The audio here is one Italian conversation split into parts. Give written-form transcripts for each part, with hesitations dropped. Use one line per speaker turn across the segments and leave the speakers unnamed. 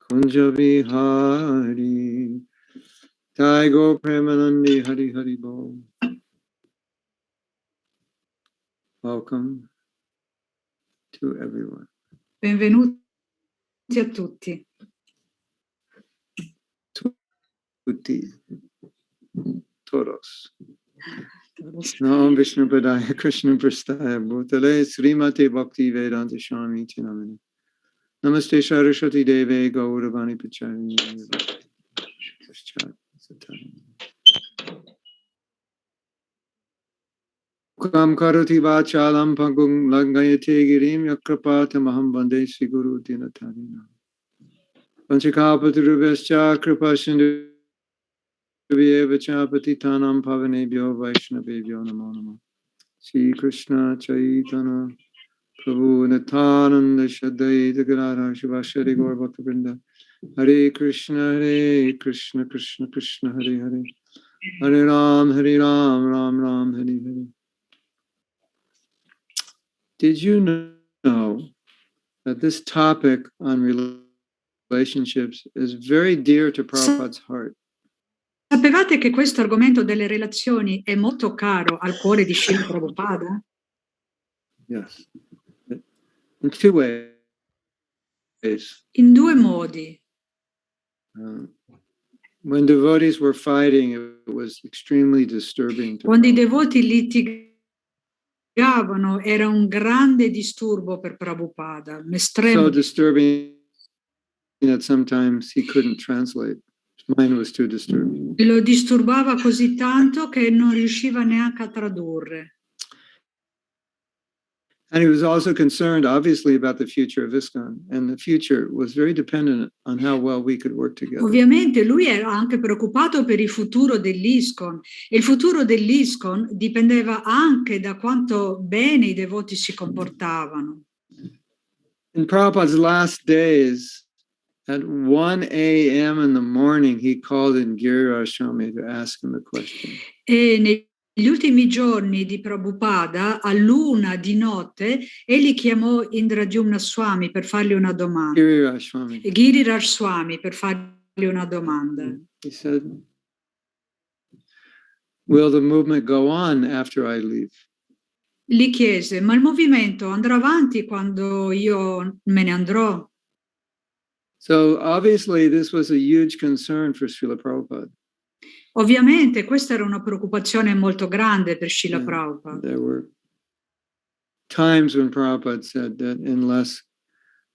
Kunja Vihari Jai Go Premanandi Hari Hari Bol. Welcome to everyone.
Benvenuti a tutti.
Tutti. Todos. Nam Vishnu Padaya Krishna Prastaya Bhutale Srimati Bhakti Vedanta Swami Tinamani. Namaste Saraswati Deve Gauravani Pachari. Kam Karati Vachalam Pangum Langayate Girim Yakrapata Maham Bande Siguru Dinatarina. Panchikapatirubhascha Kripashindu Vachapatitanam Pavanebhyo Vaishnavebhyo Namo Namo. Sri Krishna Chaitanya Prabhu Nityananda Shaddaita Gadadhar Shivashari Gaur Bhaktavrinda. Hare Krishna Krishna Krishna Hare Hare. Hare Ram Ram Ram Hare Hare. Did you know that this topic on relationships is very dear to Prabhupada's heart?
Sapevate che questo argomento delle relazioni è molto caro al cuore di Srila Prabhupada?
Yes. In two ways.
In due modi.
When devotees were fighting, it was extremely disturbing.
Quando i devoti litigavano era un grande disturbo per Prabhupada, un estremo.
So disturbing that sometimes he couldn't translate. His mind was too disturbing.
Lo disturbava così tanto che non riusciva neanche a tradurre.
And he was also concerned, obviously, about the future of ISKCON, and the future was very dependent on how well we could work together.
Ovviamente lui era anche preoccupato per il futuro dell'ISKCON, e il futuro dell'ISKCON dipendeva anche da quanto bene i devoti si comportavano.
In Prabhupada's last days, at 1 a.m. in the morning, he called in Giriraj Swami to ask him a question.
E negli ultimi giorni di Prabhupada, all'1 di notte, egli chiamò Indradyumna Swami per fargli una domanda. Giriraj Swami per fargli una domanda.
He said, "Will the movement go on after I leave?"
Gli chiese, ma il movimento andrà avanti quando io me ne andrò?
So obviously this was a huge concern for Srila Prabhupada.
Ovviamente questa era una preoccupazione molto grande per Srila Prabhupada.
There were times when Prabhupada said that unless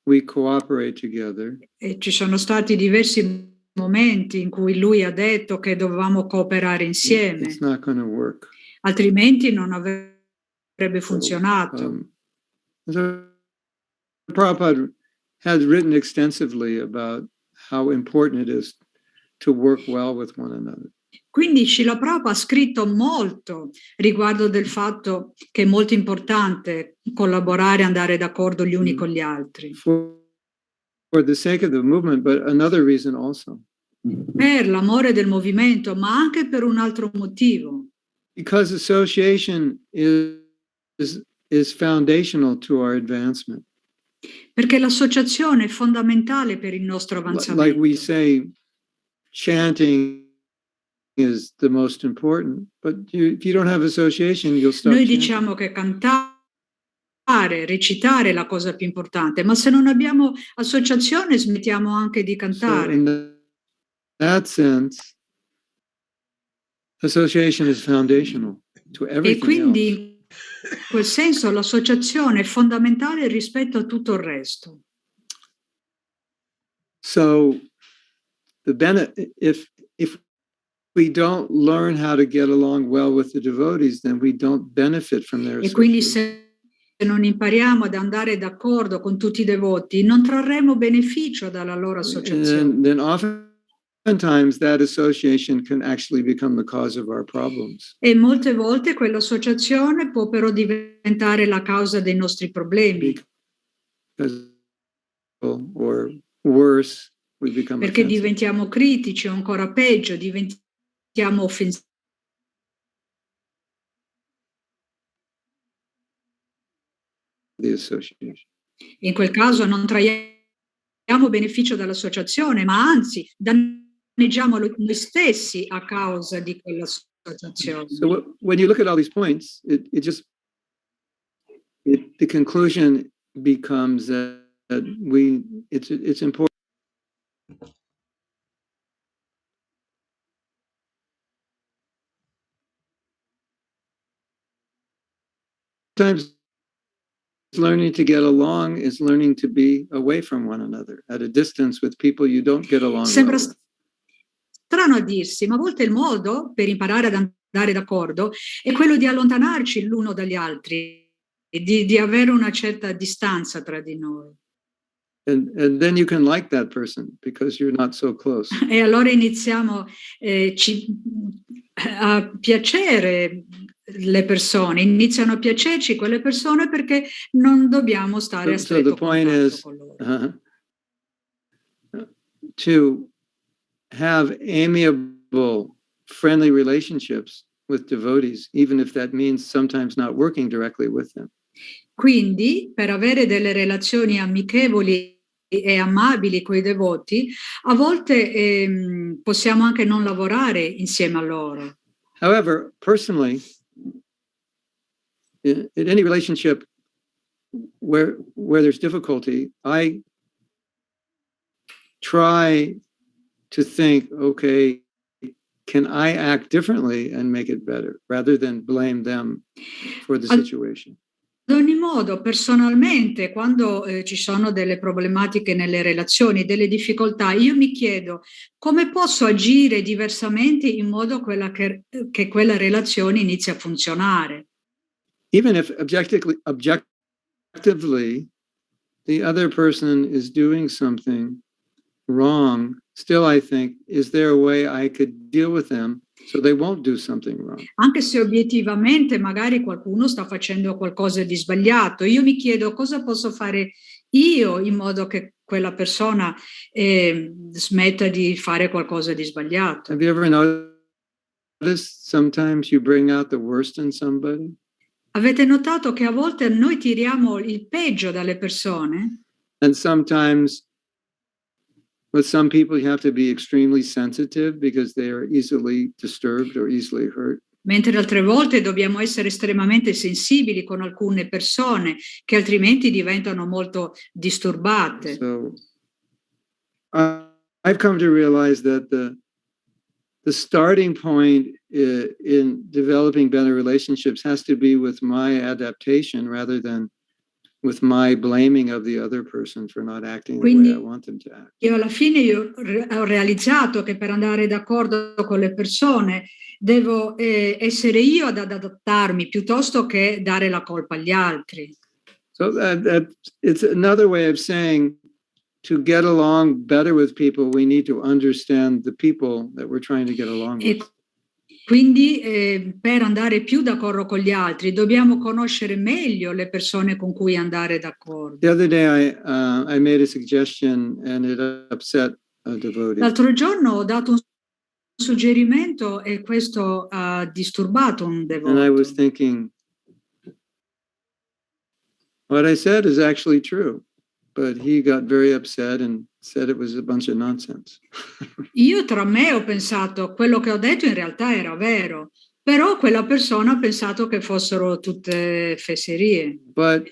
we cooperate together,
e ci sono stati diversi momenti in cui lui ha detto che dovevamo cooperare insieme.
It's not going to work.
Altrimenti non avrebbe funzionato.
Prabhupada has written extensively about how important it is to work well with one another.
Quindi Srila Prabhupada ha scritto molto riguardo del fatto che è molto importante collaborare, andare d'accordo gli uni con gli altri.
For the sake of the movement, but another reason also.
Per l'amore del movimento, ma anche per un altro motivo.
Because association is foundational to our advancement.
Perché l'associazione è fondamentale per il nostro avanzamento.
Like we say, chanting is the most important, but if you don't have association, you'll stop
Noi
chanting.
diciamo che cantare, recitare è la cosa più importante, ma se non abbiamo associazione smettiamo anche di cantare.
So in that sense, association is foundational to everything
E quindi
else.
in quel senso l'associazione è fondamentale rispetto a tutto il resto.
So if we don't learn how to get along well with the devotees, then we don't benefit from their
E quindi
association.
se non impariamo ad andare d'accordo con tutti i devoti, non trarremo beneficio dalla loro associazione.
And then oftentimes that association can actually become the cause of our problems.
E molte volte quell'associazione può però diventare la causa dei nostri problemi.
Or worse, we become
Perché
offensive.
diventiamo critici o ancora peggio, diventiamo offensivi.
The association.
In quel caso non traiamo beneficio dall'associazione, ma anzi danneggiamo noi stessi a causa di quell'associazione.
So when you look at all these points, the conclusion becomes that it's important. Sometimes learning to get along is learning to be away from one another, at a distance with people you don't get along
Sembra
well with.
Strano a dirsi, ma a volte il modo per imparare ad andare d'accordo è quello di allontanarci l'uno dagli altri e di avere una certa distanza tra di noi.
And then you can like that person because you're not so close.
E allora iniziamo a piacere le persone, iniziano a piacerci quelle persone perché non dobbiamo stare a stretto contatto con loro.
To have amiable, friendly relationships with devotees, even if that means sometimes not working directly with them.
Quindi, per avere delle relazioni amichevoli e amabili con i devoti, a volte possiamo anche non lavorare insieme a loro.
However, personally, in any relationship where there's difficulty, I try to think, okay, can I act differently and make it better, rather than blame them for the situation?
Ad ogni modo, personalmente, quando ci sono delle problematiche nelle relazioni, delle difficoltà, io mi chiedo come posso agire diversamente in modo che quella relazione inizi a funzionare.
Even if objectively the other person is doing something wrong, still I think, is there a way I could deal with them so they won't do something wrong?
Anche se obiettivamente magari qualcuno sta facendo qualcosa di sbagliato, io mi chiedo cosa posso fare io in modo che quella persona smetta di fare qualcosa di sbagliato.
Have you ever noticed sometimes you bring out the worst in somebody?
Avete notato che a volte noi tiriamo il peggio dalle persone?
And sometimes with some people you have to be extremely sensitive because they are easily disturbed or easily hurt.
Mentre altre volte dobbiamo essere estremamente sensibili con alcune persone che altrimenti diventano molto disturbate.
So I've come to realize that the starting point in developing better relationships has to be with my adaptation rather than with my blaming of the other person for not acting the way I want them to act.
Io alla fine ho realizzato che per andare d'accordo con le persone devo essere io ad adattarmi piuttosto che dare la colpa agli altri.
So it's another way of saying to get along better with people, we need to understand the people that we're trying to get along with.
Quindi per andare più d'accordo con gli altri dobbiamo conoscere meglio le persone con cui andare d'accordo.
The other day I made a suggestion and it upset a devotee.
L'altro giorno ho dato un suggerimento e questo ha disturbato un devoto.
And I was thinking, what I said is actually true, but he got very upset and said it was a bunch of nonsense.
Io tra me ho pensato, quello che ho detto in realtà era vero, però quella persona ha pensato che fossero tutte fesserie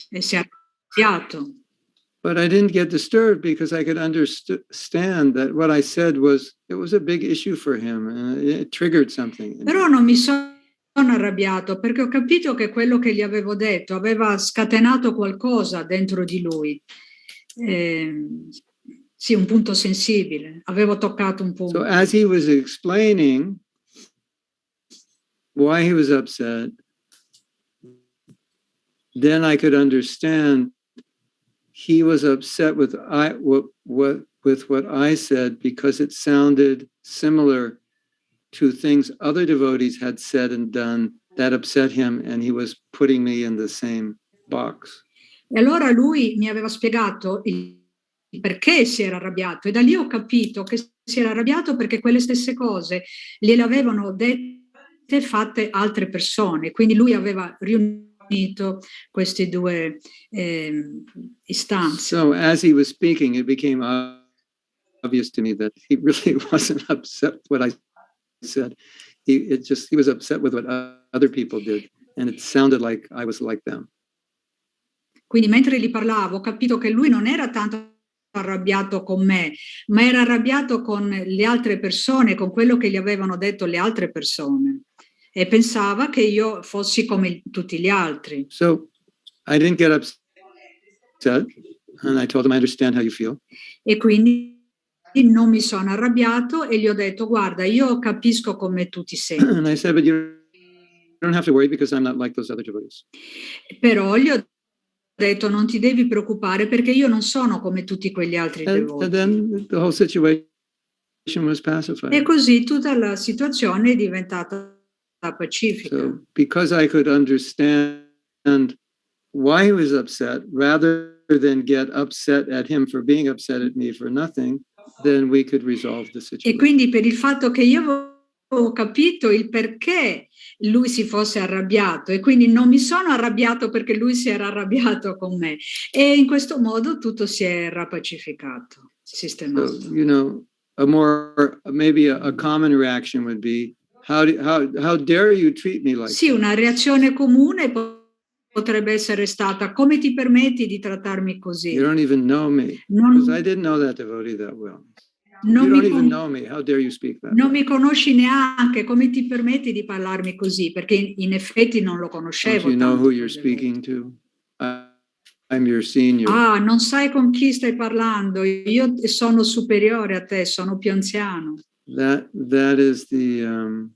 e si è arrabbiato.
But I didn't get disturbed because I could understand that what I said it was a big issue for him and it triggered something.
Però non mi sono arrabbiato perché ho capito che quello che gli avevo detto aveva scatenato qualcosa dentro di lui. Sì, un punto sensibile. Avevo toccato un punto.
So as he was explaining why he was upset, then I could understand he was upset with what I said because it sounded similar to things other devotees had said and done that upset him, and he was putting me in the same box.
E allora lui mi aveva spiegato il perché si era arrabbiato e da lì ho capito che si era arrabbiato perché quelle stesse cose gliele avevano dette e fatte altre persone, quindi lui aveva riunito unito questi due istanze.
So as he was speaking, it became obvious to me that he really wasn't upset with what I said. He was upset with what other people did, and it sounded like I was like them.
Quindi mentre gli parlavo ho capito che lui non era tanto arrabbiato con me, ma era arrabbiato con le altre persone, con quello che gli avevano detto le altre persone, e pensava che io fossi come tutti gli altri.
So I didn't get upset, and I told him I understand how you feel.
E quindi non mi sono arrabbiato e gli ho detto: guarda, io capisco come tu ti senti.
And I said, but you don't have to worry because I'm not like those other devotees.
Però gli ho detto: non ti devi preoccupare perché io non sono come tutti quegli altri devoti.
And then the whole situation was pacified.
E così tutta la situazione è diventata pacifica.
So because I could understand why he was upset rather than get upset at him for being upset at me for nothing, then we could resolve the situation.
E quindi per il fatto che io avevo capito il perché lui si fosse arrabbiato e quindi non mi sono arrabbiato perché lui si era arrabbiato con me, e in questo modo tutto si è pacificato, sistemato.
So, maybe a common reaction would be, how dare you treat me like
Sì,
that?
una reazione comune potrebbe essere stata: come ti permetti di trattarmi così?
You don't even know me, because I didn't know that devotee that well. You don't even know me. How dare you speak that?
Non mi conosci neanche, come ti permetti di parlarmi così? Perché in effetti non lo conoscevo.
Don't you know who you're speaking to? I'm your senior.
Ah, non sai con chi stai parlando? Io sono superiore a te, sono più anziano.
That is the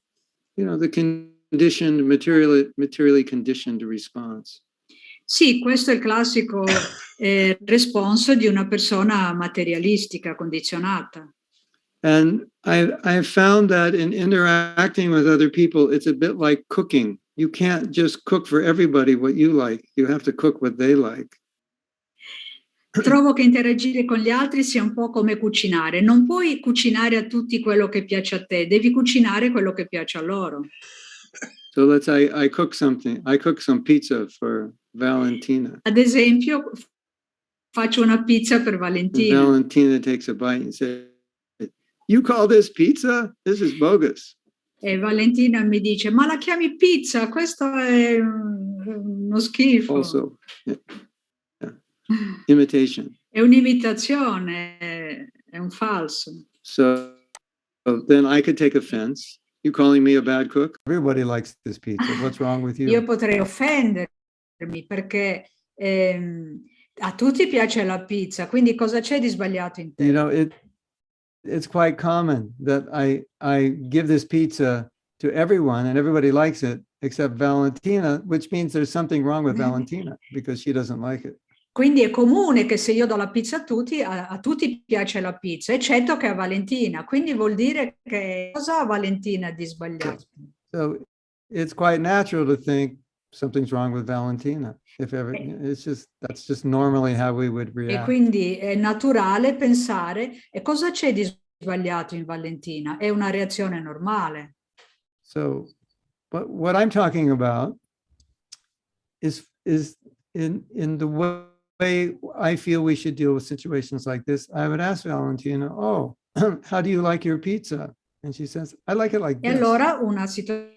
the conditioned, materially conditioned response.
Sì, questo è il classico responso di una persona materialistica, condizionata.
And I found that in interacting with other people, it's a bit like cooking. You can't just cook for everybody what you like. You have to cook what they like.
Trovo che interagire con gli altri sia un po' come cucinare. Non puoi cucinare a tutti quello che piace a te, devi cucinare quello che piace a loro.
So I cook something. I cook some pizza for Valentina.
Ad esempio, faccio una pizza per Valentina.
And Valentina takes a bite and says, "You call this pizza? This is bogus."
E Valentina mi dice: ma la chiami pizza? Questo è uno schifo.
Also, yeah. Imitation.
È un'imitazione, è un falso.
So then I could take offense. You calling me a bad cook? Everybody likes this pizza. What's wrong with you?
Io potrei offendermi perché a tutti piace la pizza, quindi cosa c'è di sbagliato in te?
It's quite common that I give this pizza to everyone and everybody likes it except Valentina, which means there's something wrong with Valentina because she doesn't like it.
Quindi è comune che se io do la pizza a tutti piace la pizza, eccetto che a Valentina. Quindi vuol dire che cosa ha Valentina di sbagliato?
So it's quite natural to think something's wrong with Valentina. That's just normally how we would react.
E quindi è naturale pensare: e cosa c'è di sbagliato in Valentina? È una reazione normale.
So, but what I'm talking about is in the way I feel we should deal with situations like this. I would ask Valentina, "Oh, how do you like your pizza?" And she says, "I like it like
E
this."
allora una situazione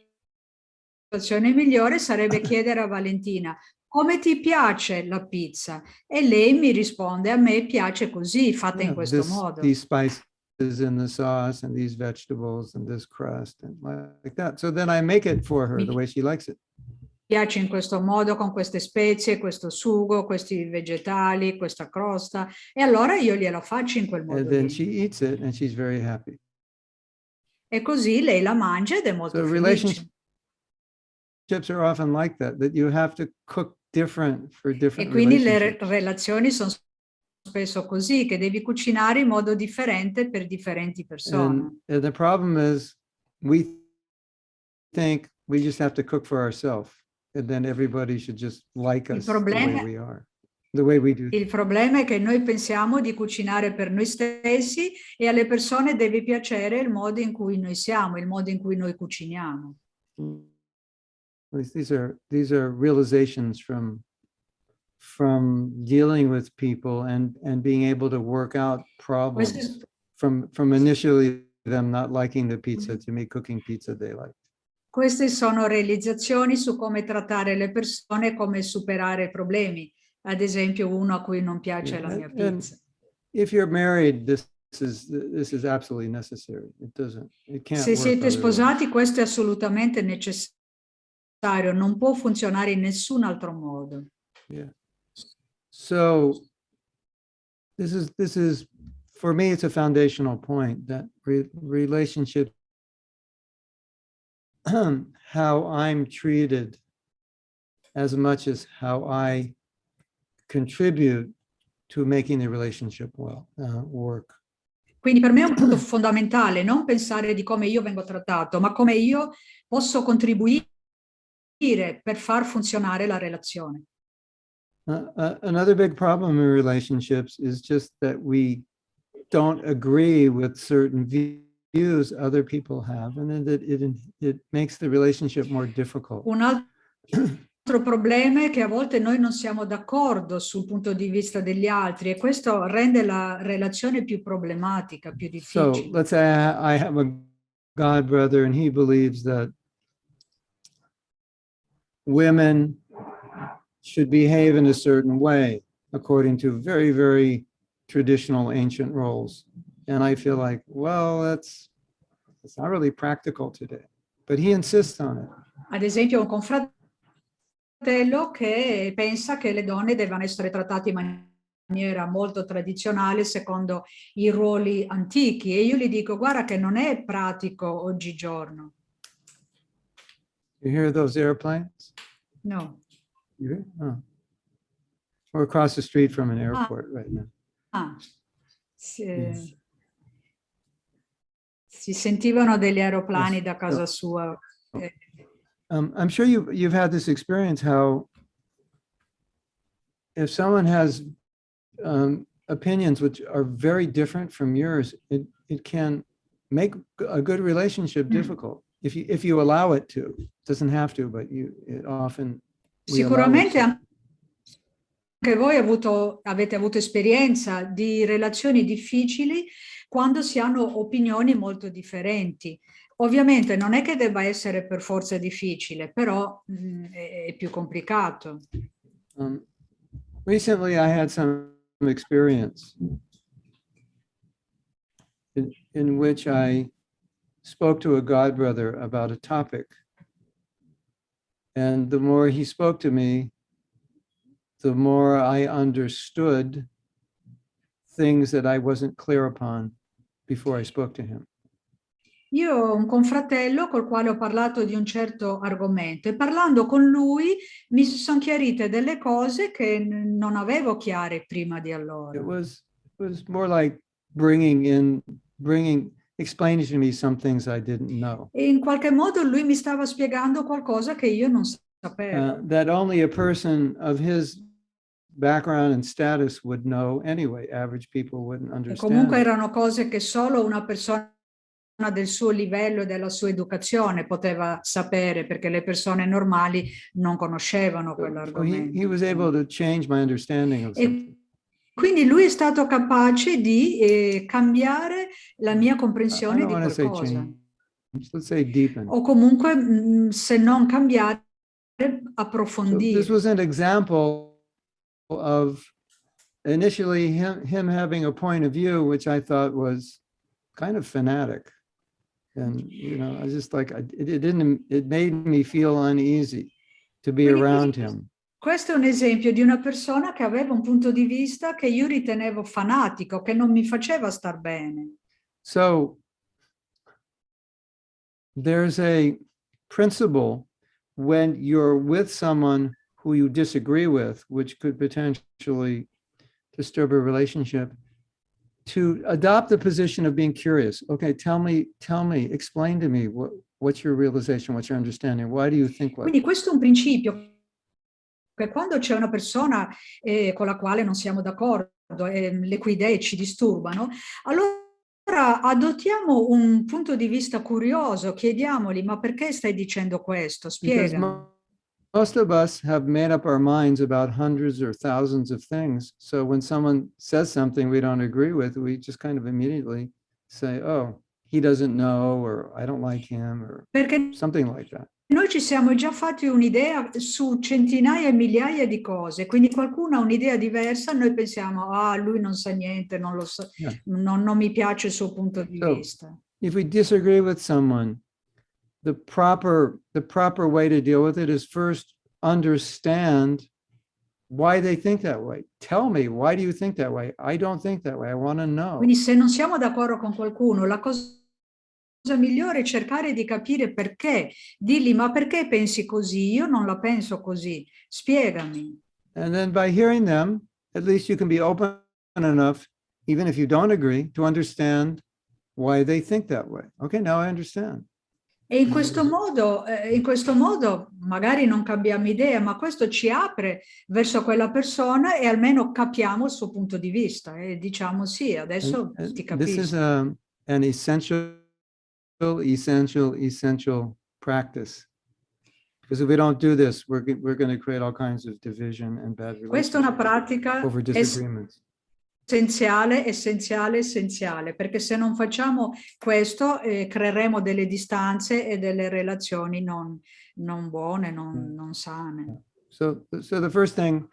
migliore sarebbe chiedere a Valentina: come ti piace la pizza? E lei mi risponde: a me piace così, fatta in questo modo.
These spices in the sauce and these vegetables and this crust and like that. So then I make it for her the way she likes it.
Piace in questo modo, con queste spezie, questo sugo, questi vegetali, questa crosta, e allora io glielo faccio in quel modo.
And then she eats it and she's very happy.
E così lei la mangia ed è molto felice.
Relationships are often like that you have to cook different for different.
E quindi le relazioni sono spesso così, che devi cucinare in modo differente per differenti persone.
And the problem is we think we just have to cook for ourselves and then everybody should just like us the way we are, the way we do.
Il problema è che noi pensiamo di cucinare per noi stessi e alle persone deve piacere il modo in cui noi siamo, il modo in cui noi cuciniamo.
At least these are realizations from dealing with people and being able to work out problems from initially them not liking the pizza to me cooking pizza they like.
Queste sono realizzazioni su come trattare le persone, come superare problemi. Ad esempio, uno a cui non piace la mia pizza.
If you're married, this is absolutely necessary. It can't
Se
work
siete
otherwise.
sposati, questo è assolutamente necessario, non può funzionare in nessun altro modo.
Yeah. So this is for me, it's a foundational point that relationship, how I'm treated as much as how I contribute to making the relationship work.
Quindi per me è un punto fondamentale non pensare di come io vengo trattato, ma come io posso contribuire per far funzionare la relazione.
Another big problem in relationships is just that we don't agree with certain views other people have, and then that it makes the relationship more difficult.
Un altro problema è che a volte noi non siamo d'accordo sul punto di vista degli altri e questo rende la relazione più problematica, più difficile.
So let's say I have a God brother and he believes that women should behave in a certain way according to very, very traditional ancient roles. And I feel like, well, it's not really practical today, but he insists on it.
Ad esempio, un confratello che pensa che le donne devono essere trattate in maniera molto tradizionale secondo i ruoli antichi e io gli dico, guarda che non è pratico oggigiorno.
You hear those airplanes?
No.
You hear? Oh. We're across the street from an airport right now.
Si sentivano degli aeroplani da casa sua.
I'm sure you've had this experience how if someone has opinions which are very different from yours, it can make a good relationship difficult if you allow it to. It doesn't have to, but it often.
Sicuramente anche voi avete avuto esperienza di relazioni difficili quando si hanno opinioni molto differenti. Ovviamente non è che debba essere per forza difficile, però è più complicato.
Recently I had some experience in which I spoke to a God brother about a topic. And the more he spoke to me, the more I understood things that I wasn't clear upon before I spoke to him.
Io ho un confratello col quale ho parlato di un certo argomento e parlando con lui mi sono chiarite delle cose che non avevo chiare prima di allora.
It was more like explaining to me some things I didn't know.
E in qualche modo lui mi stava spiegando qualcosa che io non sapevo.
That only a person of his background and status would know anyway. Average people wouldn't understand.
E comunque erano cose che solo una persona del suo livello e della sua educazione poteva sapere, perché le persone normali non conoscevano quell'argomento.
He was able to change my understanding of something.
Quindi lui è stato capace di cambiare la mia comprensione di qualcosa.
Let's say deepen.
O comunque, se non cambiare, approfondire.
So this was an example of initially him having a point of view which I thought was kind of fanatic. And, I was just like, it made me feel uneasy to be around him.
Questo è un esempio di una persona che aveva un punto di vista che io ritenevo fanatico, che non mi faceva star bene.
So there's a principle when you're with someone who you disagree with, which could potentially disturb a relationship, to adopt the position of being curious. Okay, tell me, explain to me what's your realization, what's your understanding, why do you think like?
Quindi questo è un principio che quando c'è una persona con la quale non siamo d'accordo, le cui idee ci disturbano, allora adottiamo un punto di vista curioso, chiediamogli, ma perché stai dicendo questo? Spiegami.
most of us have made up our minds about hundreds or thousands of things. So when someone says something we don't agree with, we just kind of immediately say, oh, he doesn't know, or I don't like him, or
Perché
something like that.
noi ci siamo già fatti un'idea su centinaia e migliaia di cose, quindi qualcuno ha un'idea diversa, noi pensiamo, ah, lui non sa niente, non lo sa,
Yeah.
non mi piace il suo punto di
So,
vista.
if we disagree with someone, the proper way to deal with it is first understand why they think that way. Tell me, why do you think that way? I don't think that way. I want to know.
Quindi se non siamo d'accordo con qualcuno, la cosa migliore è cercare di capire perché. Dirgli, ma perché pensi così? Io non la penso così. Spiegami.
And then by hearing them, at least you can be open enough, even if you don't agree, to understand why they think that way. Okay, now I understand.
E in questo modo magari non cambiamo idea, ma questo ci apre verso quella persona e almeno capiamo il suo punto di vista e diciamo sì, adesso ti capisco.
This is an essential practice. Because if we don't do this, we're going to create all kinds of division and bad relationships.
Questa è una pratica
over disagreements.
Essenziale, perché se non facciamo questo creeremo delle distanze e delle relazioni non buone, non sane.
So the first thing,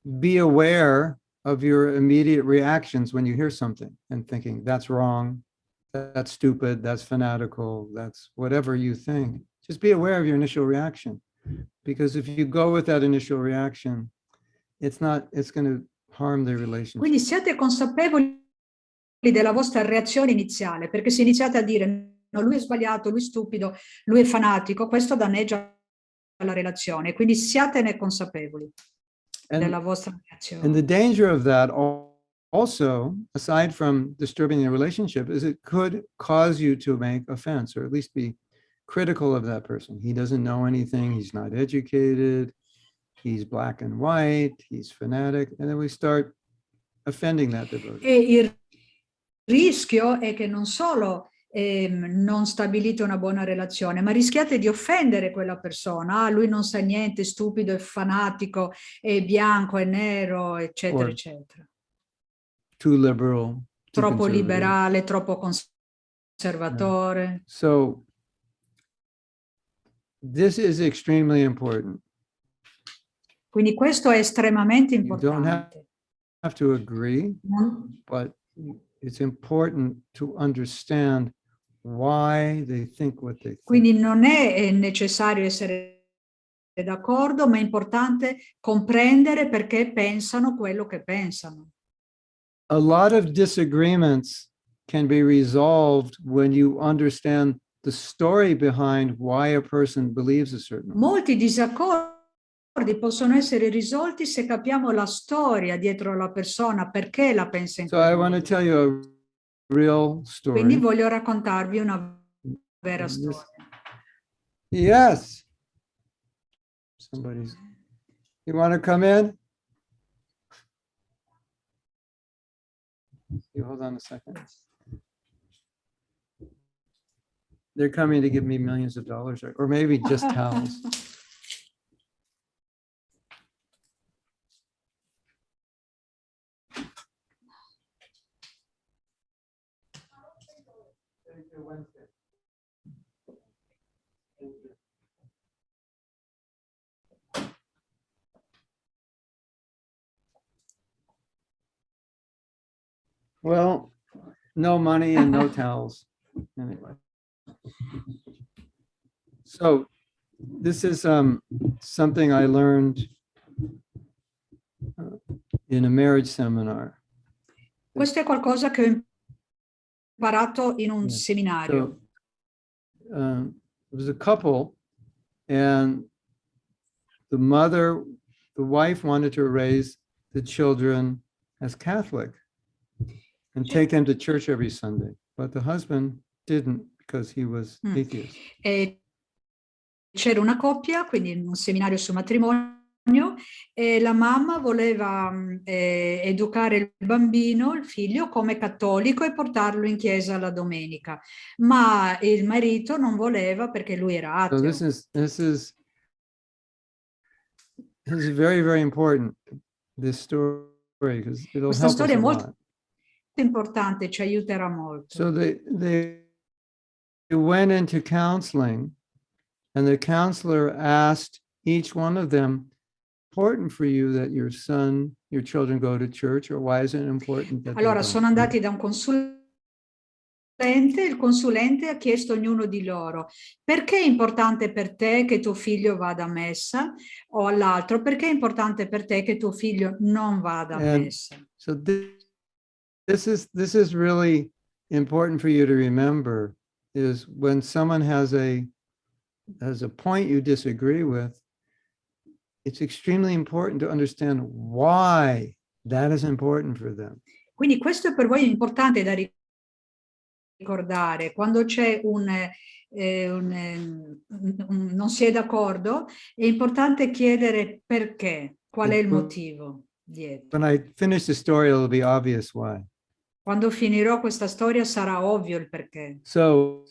be aware of your immediate reactions when you hear something and thinking, that's wrong, that's stupid, that's fanatical, that's whatever you think. Just be aware of your initial reaction. Because if you go with that initial reaction, it's going to harm the relationship.
Quindi siate consapevoli della vostra reazione iniziale, perché se iniziate a dire no, lui è sbagliato, lui è stupido, lui è fanatico, questo danneggia la relazione, quindi siatene consapevoli della vostra reazione.
And the danger of that also, aside from disturbing the relationship, is it could cause you to make offense, or at least be critical of that person. He doesn't know anything, he's not educated, he's black and white, he's fanatic, and then we start offending that devotee.
E il rischio è che non solo non stabilite una buona relazione, ma rischiate di offendere quella persona. Ah, lui non sa niente, è stupido, è fanatico, è bianco, è nero, eccetera, eccetera.
Too liberal.
Troppo liberale, troppo conservatore.
Yeah. So, this is extremely important.
Quindi questo è estremamente
importante. You don't have to agree, but it's important to understand why they think what they think.
Quindi non è necessario essere d'accordo, ma è importante comprendere perché pensano quello che pensano.
A lot of disagreements can be resolved when you understand the story behind why a person believes a certain way.
Molti disaccordi possono essere risolti se capiamo la storia dietro la persona, perché la pensa in
quel modo. So I want to tell you a real story.
Quindi voglio raccontarvi una vera storia.
Yes. Somebody's. You want to come in? You hold on a second. They're coming to give me millions of dollars, or maybe just towels. Well, no money and no towels. Anyway. So this is something I learned in a marriage seminar.
Questo è qualcosa che ho imparato in un seminario.
So, it was a couple, and the wife wanted to raise the children as Catholic and take them to church every Sunday, but the husband didn't because he was atheist.
C'era una coppia, quindi in un seminario sul matrimonio, e la mamma voleva educare il bambino, il figlio, come cattolico e portarlo in chiesa la domenica, ma il marito non voleva perché lui era ateo.
So this is very, very important, this story, because it'll
Questa
help us
storia
a
è molto
lot.
importante, ci aiuterà molto.
So they went into counseling, and the counselor asked each one of them, important for you that your children go to church, or why is it important that
Allora
they
sono
don't?
andati da un consulente, il consulente ha chiesto a ognuno di loro: perché è importante per te che tuo figlio vada a messa? O all'altro: perché è importante per te che tuo figlio non vada a messa?
So this is really important for you to remember, is when someone has a point you disagree with, it's extremely important to understand why that is important for them.
Quindi questo per voi è importante da ricordare. Quando c'è non si è d'accordo, è importante chiedere perché, qual è il motivo dietro.
When I finish the story, it'll be obvious why.
Quando finirò questa storia sarà ovvio il perché.
So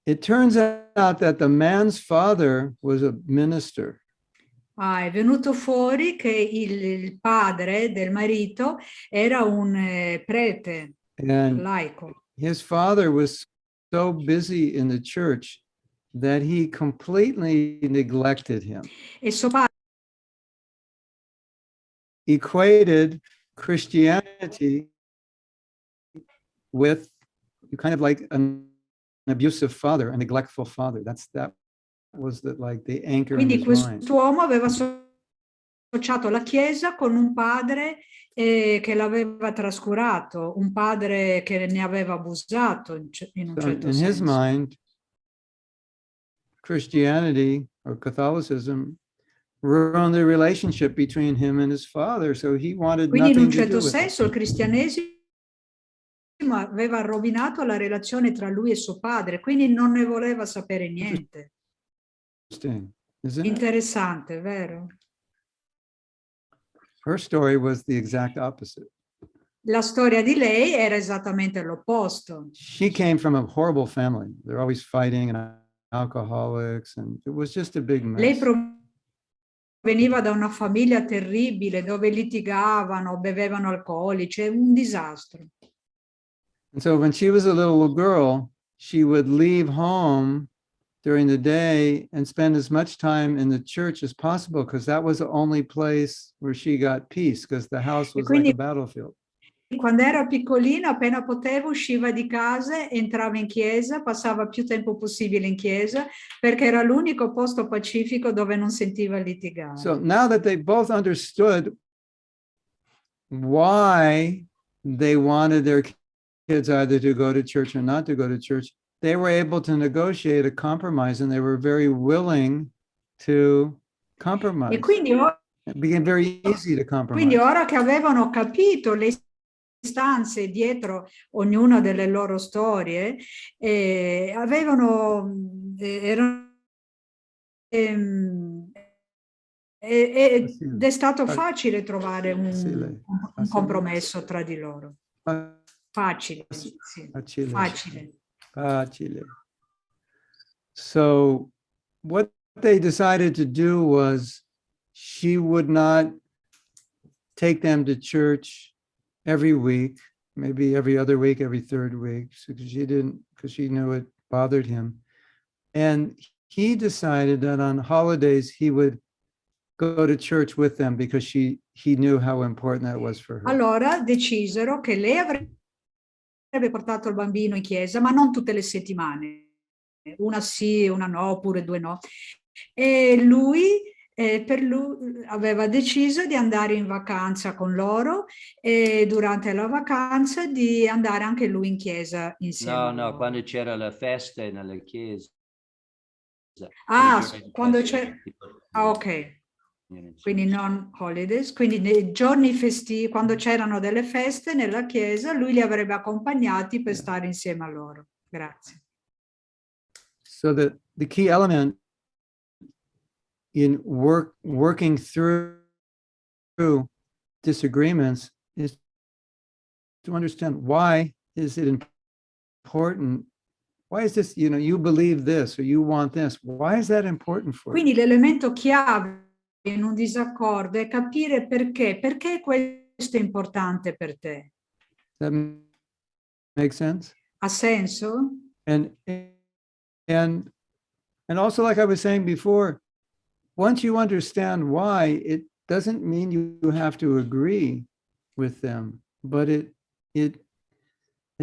it turns out that the man's father was a minister.
È venuto fuori che il padre del marito era un prete laico.
His father was so busy in the church that he completely neglected him.
E suo padre
Equated Christianity with kind of like an abusive father, a neglectful father. That was the anchor in
Quindi
his mind.
quest'uomo aveva associato la Chiesa con un padre che l'aveva trascurato, un padre che ne aveva abusato in un certo senso.
In his mind, Christianity or Catholicism ruined the relationship between him and his father, so he wanted
Quindi in un
nothing to
certo
do with
senso
it.
il cristianesimo aveva rovinato la relazione tra lui e suo padre, quindi non ne voleva sapere niente. Interessante, vero?
Her story was the exact opposite.
La storia di lei era esattamente l'opposto.
She came from a horrible family. They're always fighting and alcoholics, and it was just a big mess.
Lei veniva da una famiglia terribile dove litigavano, bevevano alcolici, un disastro.
And so when she was a little girl, she would leave home during the day and spend as much time in the church as possible, because that was the only place where she got peace, because the house was like a battlefield.
Quando era piccolina, appena poteva, usciva di casa, entrava in chiesa, passava più tempo possibile in chiesa, perché era l'unico posto pacifico dove non sentiva litigare.
So now that they both understood why they wanted their kids either to go to church or not to go to church, they were able to negotiate a compromise, and they were very willing to compromise.
E quindi
it became very easy to compromise.
Quindi ora che avevano capito le istanze dietro ognuna delle loro storie, ed è stato facile trovare un compromesso tra di loro. Facile, sì.
Facile. So what they decided to do was, she would not take them to church every week, maybe every other week, every third week, because she knew it bothered him. And he decided that on holidays he would go to church with them, because he knew how important that was for her.
Allora decisero che lei avrebbe portato il bambino in chiesa, ma non tutte le settimane, una sì, una no, oppure 2 no. E per lui aveva deciso di andare in vacanza con loro, e durante la vacanza di andare anche lui in chiesa insieme a loro.
Quando c'era la festa nelle chiese.
Quando c'era... ok. Quindi non holidays, quindi nei giorni festivi, quando c'erano delle feste nella chiesa, lui li avrebbe accompagnati per stare insieme a loro. Grazie.
So the key element in working through disagreements is to understand why is it important. Why is this, you believe this or you want this? Why is that important for you?
Quindi l'elemento chiave in un disaccordo è capire perché questo è importante per te.
Does that make sense?
Ha senso?
And also, like I was saying before, once you understand why, it doesn't mean you have to agree with them, but it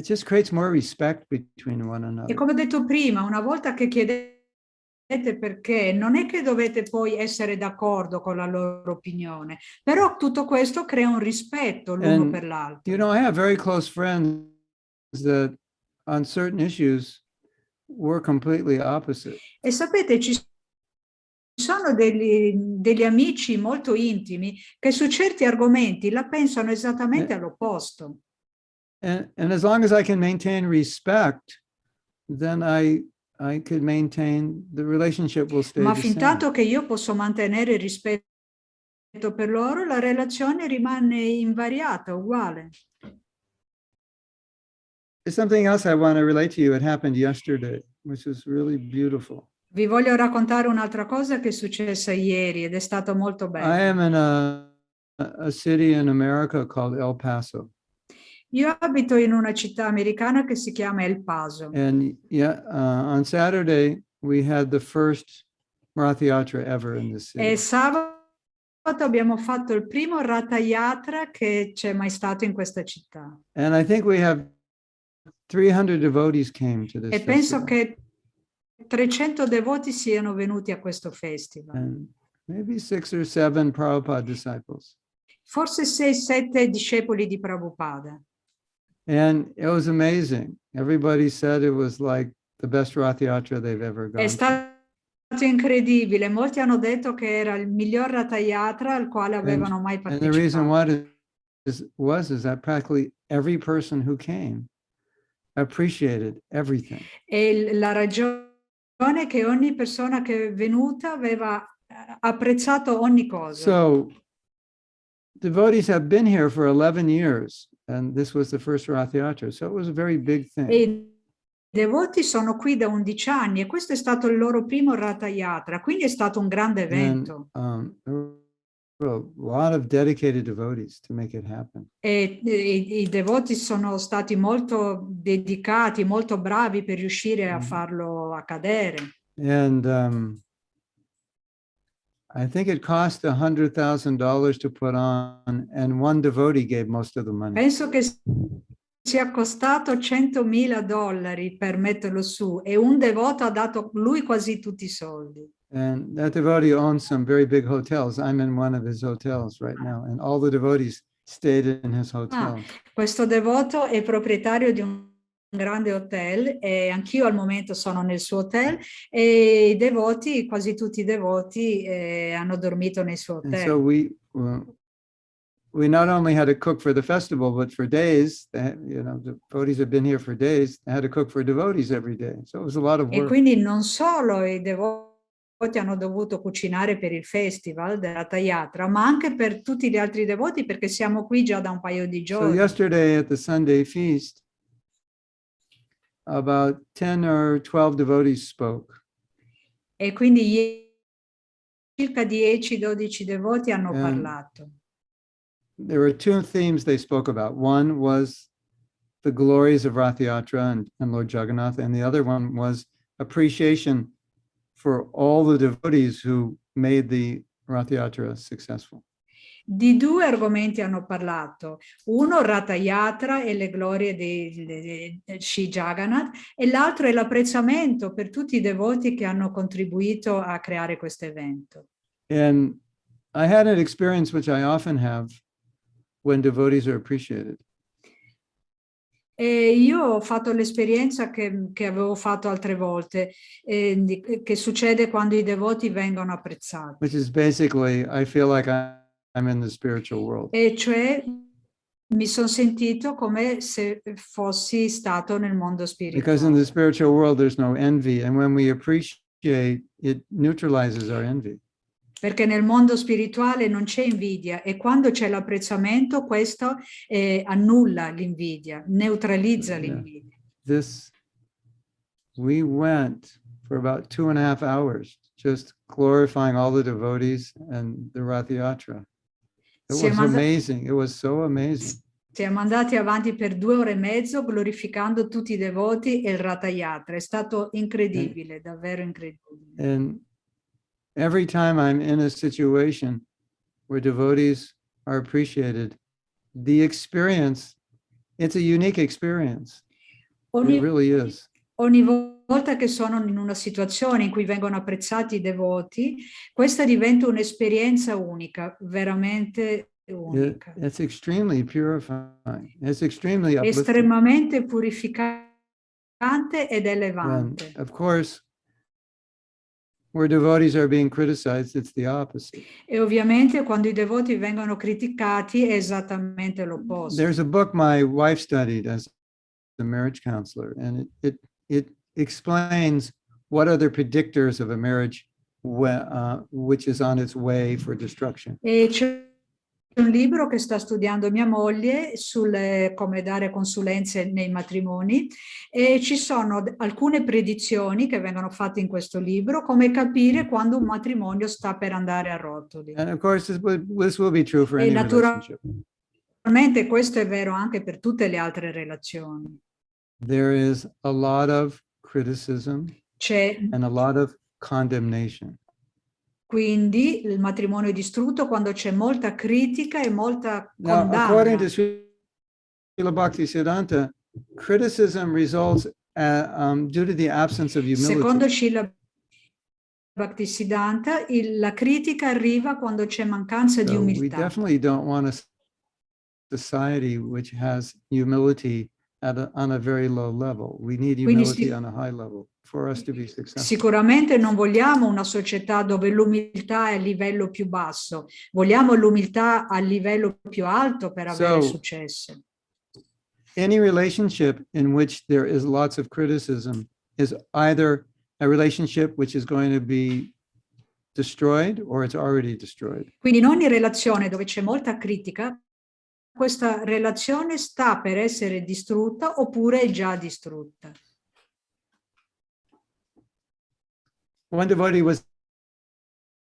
just creates more respect between one another.
E come ho detto prima, una volta che chiedete perché, non è che dovete poi essere d'accordo con la loro opinione, però tutto questo crea un rispetto l'uno per l'altro.
I have very close friends that on certain issues were completely opposite.
E sapete, ci sono degli amici molto intimi che su certi argomenti la pensano esattamente all'opposto.
And as long as I can maintain respect, then I could maintain the relationship will stay
Ma
the
fin
same.
tanto che io posso mantenere il rispetto per loro, la relazione rimane invariata, uguale.
There's something else I want to relate to you. It happened yesterday, which was really beautiful.
Vi voglio raccontare un'altra cosa che è successa ieri ed è stato molto bello.
I am in a city in America called El Paso.
Io abito in una città americana che si chiama El Paso.
And on Saturday we had the first Rath Yatra ever in this city.
E sabato abbiamo fatto il primo Ratha Yatra che c'è mai stato in questa città.
And I think we have 300 devotees came to this
E penso
festival.
che 300 devoti siano venuti a questo festival.
And maybe 6 or 7 Prabhupada disciples.
Forse 6-7 discepoli di Prabhupada.
And it was amazing. Everybody said it was like the best Rath Yatra they've ever gone
È
to.
stato incredibile. Molti hanno detto che era il miglior Ratha Yatra al quale avevano mai
And the reason
partecipato.
why is that practically every person who came appreciated everything.
E la ragione è che ogni persona che è venuta aveva apprezzato ogni cosa.
So devotees have been here for 11 years, and this was the first Rath Yatra. So it was a very big thing.
E i devoti sono qui da 11 anni e questo è stato il loro primo Ratha Yatra, quindi è stato un grande evento.
And there were a lot of dedicated devotees to make it happen.
E i devoti sono stati molto dedicati, molto bravi per riuscire a farlo accadere.
And I think it cost $100,000 to put on, and one devotee gave most of the money.
Penso che sia costato $100.000 per metterlo su e un devoto ha dato lui quasi tutti i soldi.
And that devotee owns some very big hotels. I'm in one of his hotels right now, and all the devotees stayed in his hotel.
Questo devoto è proprietario di un grande hotel e anch'io al momento sono nel suo hotel e i devoti, quasi tutti i devoti hanno dormito nel suo hotel.
And so we not only had to cook for the festival, but for days, the devotees have been here for days, they had to cook for devotees every day. So it was a lot of work.
E quindi non solo i devoti hanno dovuto cucinare per il festival della Ratha Yatra, ma anche per tutti gli altri devoti perché siamo qui già da un paio di giorni.
So yesterday at the Sunday feast, about 10 or 12 devotees spoke.
E quindi circa 10-12 devoti hanno parlato.
There were two themes they spoke about. One was the glories of Rath Yatra and Lord Jagannath, and the other one was appreciation for all the devotees who made the Rath Yatra successful.
Di due argomenti hanno parlato, uno Ratha Yatra e le glorie di Sri Jagannath e l'altro è l'apprezzamento per tutti i devoti che hanno contribuito a creare questo evento.
And I had an experience which I often have when devotees are appreciated.
E io ho fatto l'esperienza che avevo fatto altre volte, che succede quando i devoti vengono apprezzati.
Which is basically, I feel like I'm in the spiritual world.
E cioè mi sono sentito come se fossi stato nel mondo spirituale.
Because in the spiritual world there's no envy, and when we appreciate, it neutralizes our envy.
perché nel mondo spirituale non c'è invidia e quando c'è l'apprezzamento questo annulla l'invidia, neutralizza l'invidia.
We went for about 2.5 hours just glorifying all the devotees and the Rath Yatra. It was amazing. It was so amazing.
Siamo andati avanti per 2 ore e mezzo glorificando tutti i devoti e il Ratha Yatra. È stato incredibile, davvero incredibile.
And every time I'm in a situation where devotees are appreciated, the experience, it's a unique experience. It really is.
Ogni volta che sono in una situazione in cui vengono apprezzati i devoti, questa diventa un'esperienza unica, veramente unica.
It's extremely purifying. It's extremely uplifting.
Estremamente purificante ed elevante.
And of course, where devotees are being criticized, it's the opposite.
E ovviamente quando i devoti vengono criticati è esattamente l'opposto.
There's a book my wife studied as a marriage counselor, and it explains what are the predictors of a marriage which is on its way for destruction.
E c'è un libro che sta studiando mia moglie sul come dare consulenze nei matrimoni e ci sono alcune predizioni che vengono fatte in questo libro, come capire quando un matrimonio sta per andare a rotoli.
And of course this will be true for any relationship.
Naturalmente questo è vero anche per tutte le altre relazioni.
There is a lot of criticism and a lot of condemnation.
Quindi il matrimonio è distrutto quando c'è molta critica e molta condanna.
Now, according to Srila Bhaktisiddhanta, criticism results due to the absence of humility.
Secondo Srila Bhaktisiddhanta, la critica arriva quando c'è mancanza di umiltà.
We definitely don't want a society which has humility on a very low level. We need humility on a high level for us to be successful.
Sicuramente non vogliamo una società dove l'umiltà è a livello più basso, vogliamo l'umiltà a livello più alto per avere successo.
Any relationship in which there is lots of criticism is either a relationship which is going to be destroyed or it's already destroyed.
Quindi in ogni relazione dove c'è molta critica, questa relazione sta per essere distrutta oppure è già distrutta.
One devotee was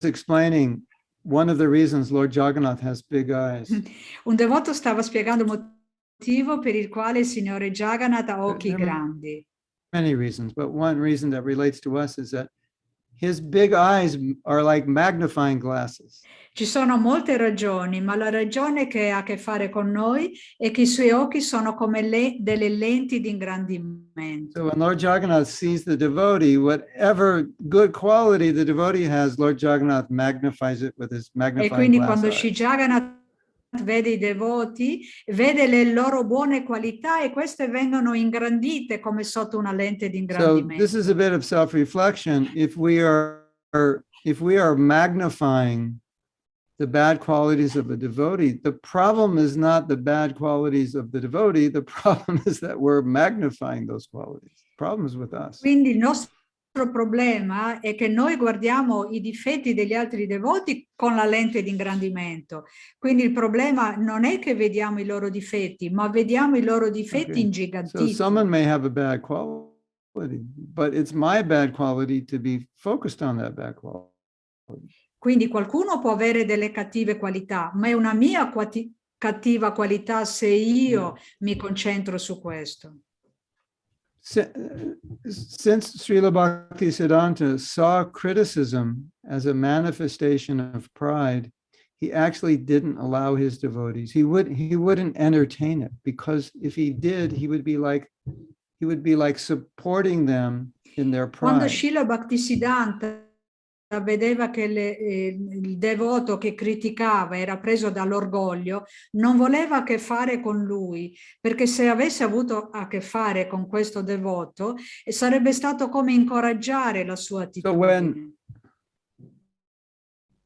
explaining one of the reasons Lord Jagannath has big eyes.
Un devoto stava spiegando il motivo per il quale il Signore Jagannath ha occhi grandi.
Many reasons, but one reason that relates to us is that his big eyes are like magnifying glasses.
Ci sono molte ragioni, ma la ragione che ha a che fare con noi è che i suoi occhi sono come delle lenti di ingrandimento.
So when Lord Jagannath sees the devotee, whatever good quality the devotee has, Lord Jagannath magnifies it with his magnifying glass.
E quindi quando Sri Jagannath vede i devoti, vede le loro buone qualità e queste vengono ingrandite come sotto una lente di ingrandimento.
So this is a bit of self-reflection. If we are magnifying the bad qualities of a devotee, the problem is not the bad qualities of the devotee, the problem is that we're magnifying those qualities. The problem is with us.
Quindi il nostro problema è che noi guardiamo i difetti degli altri devoti con la lente di ingrandimento. Quindi il problema non è che vediamo i loro difetti, ma vediamo i loro difetti ingigantiti.
So someone may have a bad quality, but it's my bad quality to be focused on that bad quality.
Quindi qualcuno può avere delle cattive qualità, ma è una mia cattiva qualità se io mi concentro su questo.
Since Srila Bhaktisiddhanta saw criticism as a manifestation of pride, he actually didn't allow his devotees. He wouldn't entertain it, because if he did, he would be like supporting them in their pride.
Quando Srila Bhaktisiddhanta vedeva che il devoto che criticava era preso dall'orgoglio, non voleva a che fare con lui, perché se avesse avuto a che fare con questo devoto sarebbe stato come incoraggiare la sua attitudine.
So when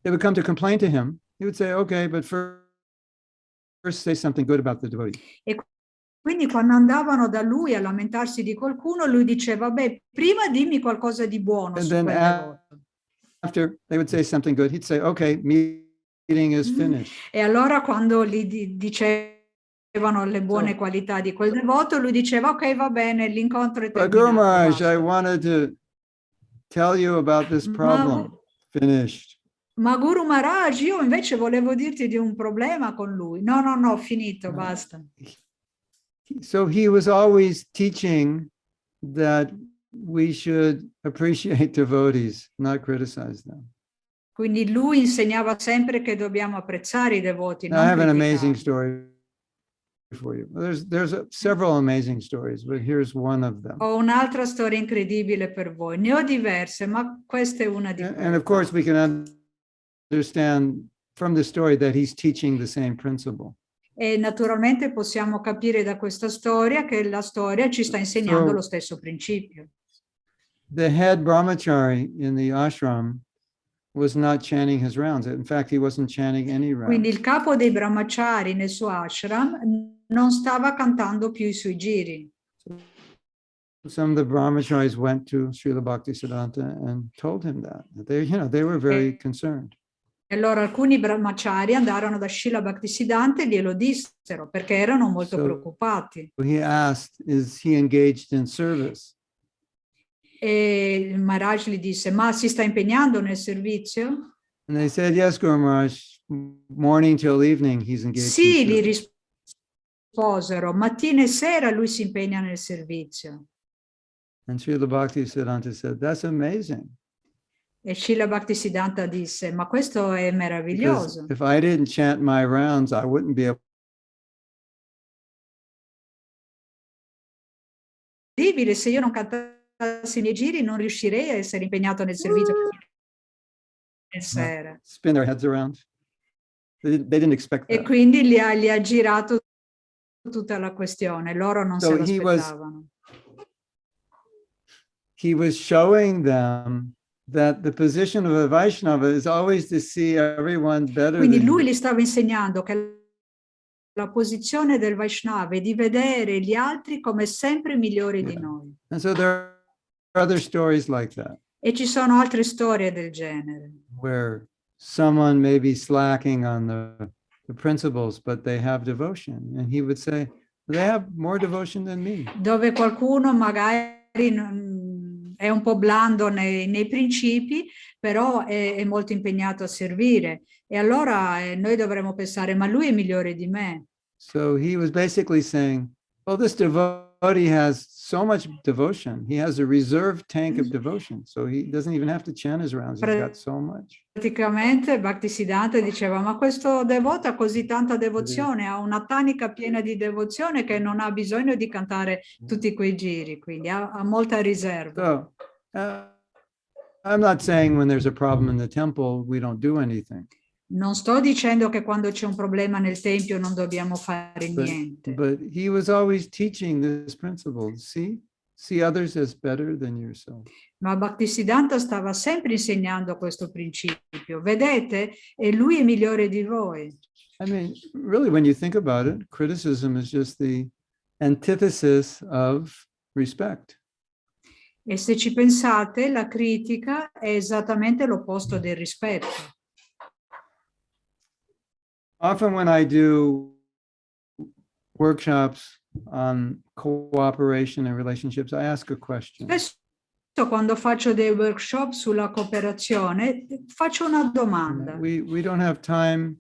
they would come to complain to him, he would say, okay, but first say something good about the devotee.
E quindi quando andavano da lui a lamentarsi di qualcuno, lui diceva, beh, prima dimmi qualcosa di buono su quel devoto.
after they would say something good, he'd say, okay, meeting is finished.
E allora quando gli dicevano le buone qualità di quel devoto, lui diceva, ok, va bene, l'incontro è
But Guru
terminato.
Maharaj, I
basta.
wanted to tell you about this problem. Finished.
Ma Guru Maharaj, io invece volevo dirti di un problema con lui. No, no, no, finito, basta.
So he was always teaching that we should appreciate devotees, not criticize them.
Quindi lui insegnava sempre che dobbiamo apprezzare i devoti,
Now, I have an amazing
criticarli.
story for you. There's several amazing stories, but here's one of them.
Ho un'altra storia incredibile per voi. Ne ho diverse, ma questa è una di quelle.
And of course, we can understand from the story that he's teaching the same principle.
E naturalmente possiamo capire da questa storia che la storia ci sta insegnando lo stesso principio.
The head brahmachari in the ashram was not chanting his rounds. In fact, he wasn't chanting any rounds.
Quindi il capo dei brahmachari nel suo ashram non stava cantando più i suoi giri.
Some of the brahmacharis went to Srila Bhaktisiddhanta and told him that. They were very concerned.
E allora alcuni brahmachari andarono da Srila Bhaktisiddhanta e glielo dissero perché erano molto preoccupati.
He asked, is he engaged in service?
E il Maharaj gli disse, ma si sta impegnando nel servizio?
And they said, yes, Guru Maharaj, morning till evening he's engaged
Sì,
in
gli
service.
risposero, mattina e sera lui si impegna nel servizio.
And Srila Bhaktisiddhanta said, that's amazing.
E Srila Bhaktisiddhanta disse, ma questo è
Because
meraviglioso.
if I didn't chant my rounds, I wouldn't be able
Se io non cantassi i miei giri non riuscirei a essere impegnato nel servizio sera.
spin their heads around. They didn't expect
E
that.
quindi gli ha girato tutta la questione, loro non se
So
lo aspettavano.
He was showing them that the position of a Vaishnava is always to see everyone better
Quindi
than
lui
you.
gli stava insegnando che la posizione del Vaishnava è di vedere gli altri come sempre migliori di noi.
And so there are other stories like that,
E ci sono altre storie del genere,
where someone may be slacking on the principles, but they have devotion. And he would say, they have more devotion than me.
dove qualcuno magari è un po' blando nei principi, però è molto impegnato a servire. E allora noi dovremmo pensare, ma lui è migliore di me.
So he was basically saying, well, this devotee has so much devotion. He has a reserve tank of devotion. So he doesn't even have to chant his rounds. He's got so much.
Praticamente Bhaktisiddhanta diceva, ma questo devoto ha così tanta devozione, ha una tanica piena di devozione che non ha bisogno di cantare tutti quei giri, quindi ha molta riserva.
So I'm not saying when there's a problem in the temple, we don't do anything.
Non sto dicendo che quando c'è un problema nel tempio non dobbiamo fare niente.
But he was always teaching this principle. See others as better than yourself.
Ma Bhaktisiddhanta stava sempre insegnando questo principio. Vedete? E lui è migliore di voi.
I mean, really, when you think about it, criticism is just the antithesis of respect.
E se ci pensate, la critica è esattamente l'opposto del rispetto.
Often when I do workshops on cooperation and relationships, I ask a question.
Spesso quando faccio dei workshop sulla cooperazione, faccio una domanda.
We don't have time,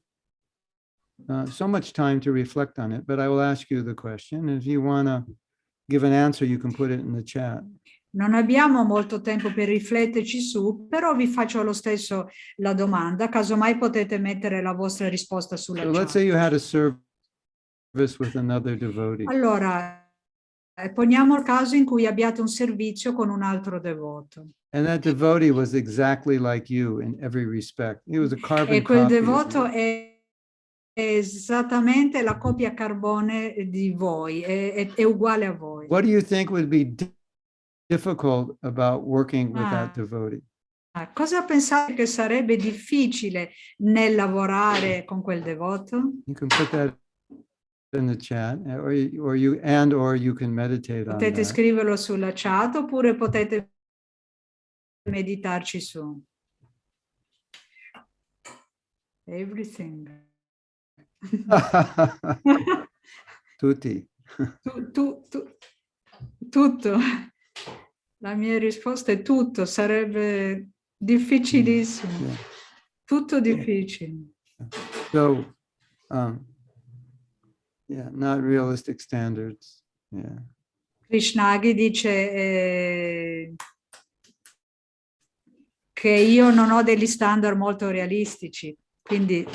so much time to reflect on it, but I will ask you the question. If you want to give an answer, you can put it in the chat.
Non abbiamo molto tempo per rifletterci su, però vi faccio lo stesso la domanda, casomai potete mettere la vostra risposta sulla
So let's
chat.
say you had a service with another devotee.
Allora, poniamo il caso in cui abbiate un servizio con un altro devoto.
And that devotee was exactly like you in every respect. He was a carbon
E quel
copy of
devoto
you.
è esattamente la copia carbone di voi, è uguale a voi.
What do you think would be difficult about working with that devotee?
Cosa pensate che sarebbe difficile nel lavorare con quel devoto?
You can put that in the chat, or you can meditate on
Potete
that.
scriverlo sulla chat oppure potete meditarci su. Everything.
Tutti.
Tutto. La mia risposta è tutto, sarebbe difficilissimo.
Yeah.
Tutto difficile.
So, yeah, not realistic standards. Yeah.
Krishnagi dice che io non ho degli standard molto realistici, quindi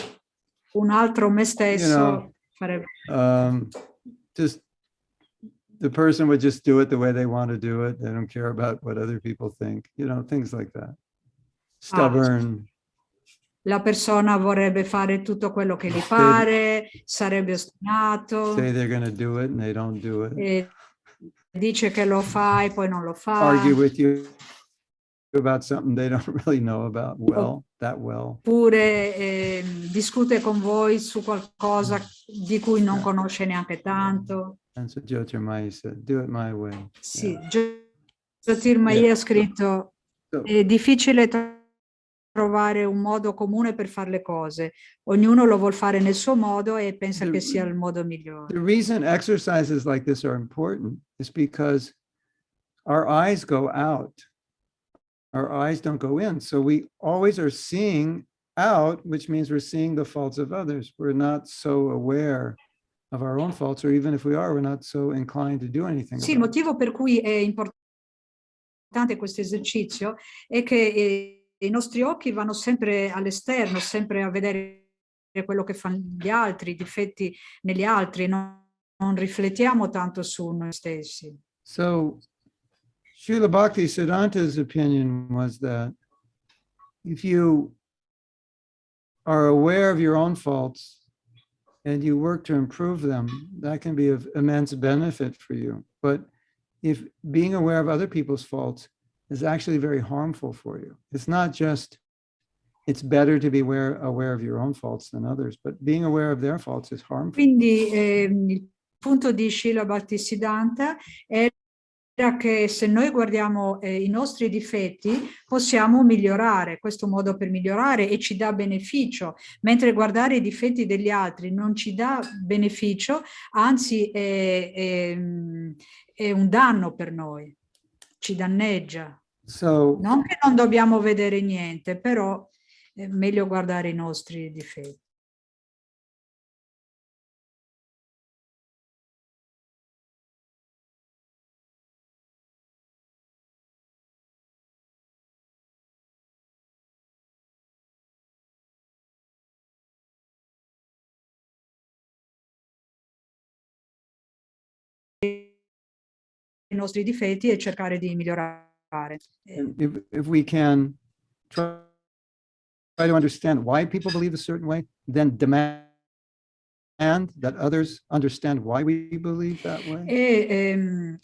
un altro me stesso farebbe.
Just the person would just do it the way they want to do it. They don't care about what other people think, things like that. Stubborn.
La persona vorrebbe fare tutto quello che gli pare, sarebbe ostinato.
Say they're going to do it and they don't do it.
E dice che lo fa e poi non lo fa.
Argue with you about something they don't really know about that well.
Oppure discute con voi su qualcosa di cui non conosce neanche tanto.
And so Jyotirmai said, do it my way.
Sì, Jyotirmai ha scritto, è difficile trovare un modo comune per fare le cose. Ognuno lo vuol fare nel suo modo e pensa che sia il modo migliore.
The reason exercises like this are important is because our eyes go out. Our eyes don't go in. So we always are seeing out, which means we're seeing the faults of others. We're not so aware of our own faults, or even if we are, we're not so inclined to do anything.
Sì, il motivo per cui è importante questo esercizio è che i nostri occhi vanno sempre all'esterno, sempre a vedere quello che fanno gli altri, i difetti negli altri, non riflettiamo tanto su noi stessi.
So, Srila Bhaktisiddhanta's opinion was that if you are aware of your own faults and you work to improve them, that can be of immense benefit for you. But if being aware of other people's faults is actually very harmful for you. It's not just, it's better to be aware of your own faults than others, but being aware of their faults is harmful.
Quindi il punto di Srila Bhaktisiddhanta era che se noi guardiamo i nostri difetti possiamo migliorare, questo modo per migliorare e ci dà beneficio, mentre guardare i difetti degli altri non ci dà beneficio, anzi è un danno per noi, ci danneggia. Non che non dobbiamo vedere niente, però è meglio guardare i nostri difetti. I nostri difetti e cercare di migliorare.
If we can try to understand why people believe a certain way, then demand that others understand why we believe that way.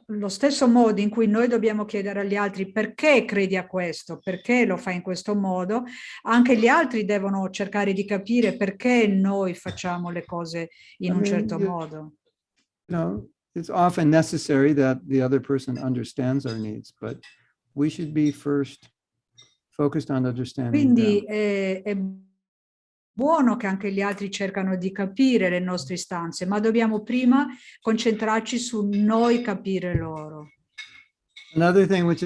Lo stesso modo in cui noi dobbiamo chiedere agli altri perché credi a questo, perché lo fai in questo modo, anche gli altri devono cercare di capire perché noi facciamo le cose in un certo modo.
It's often necessary that the other person understands our needs, but we should be first focused on understanding
Quindi
them.
È buono che anche gli altri cercano di capire le nostre istanze, ma dobbiamo prima concentrarci su noi capire loro.
Another thing which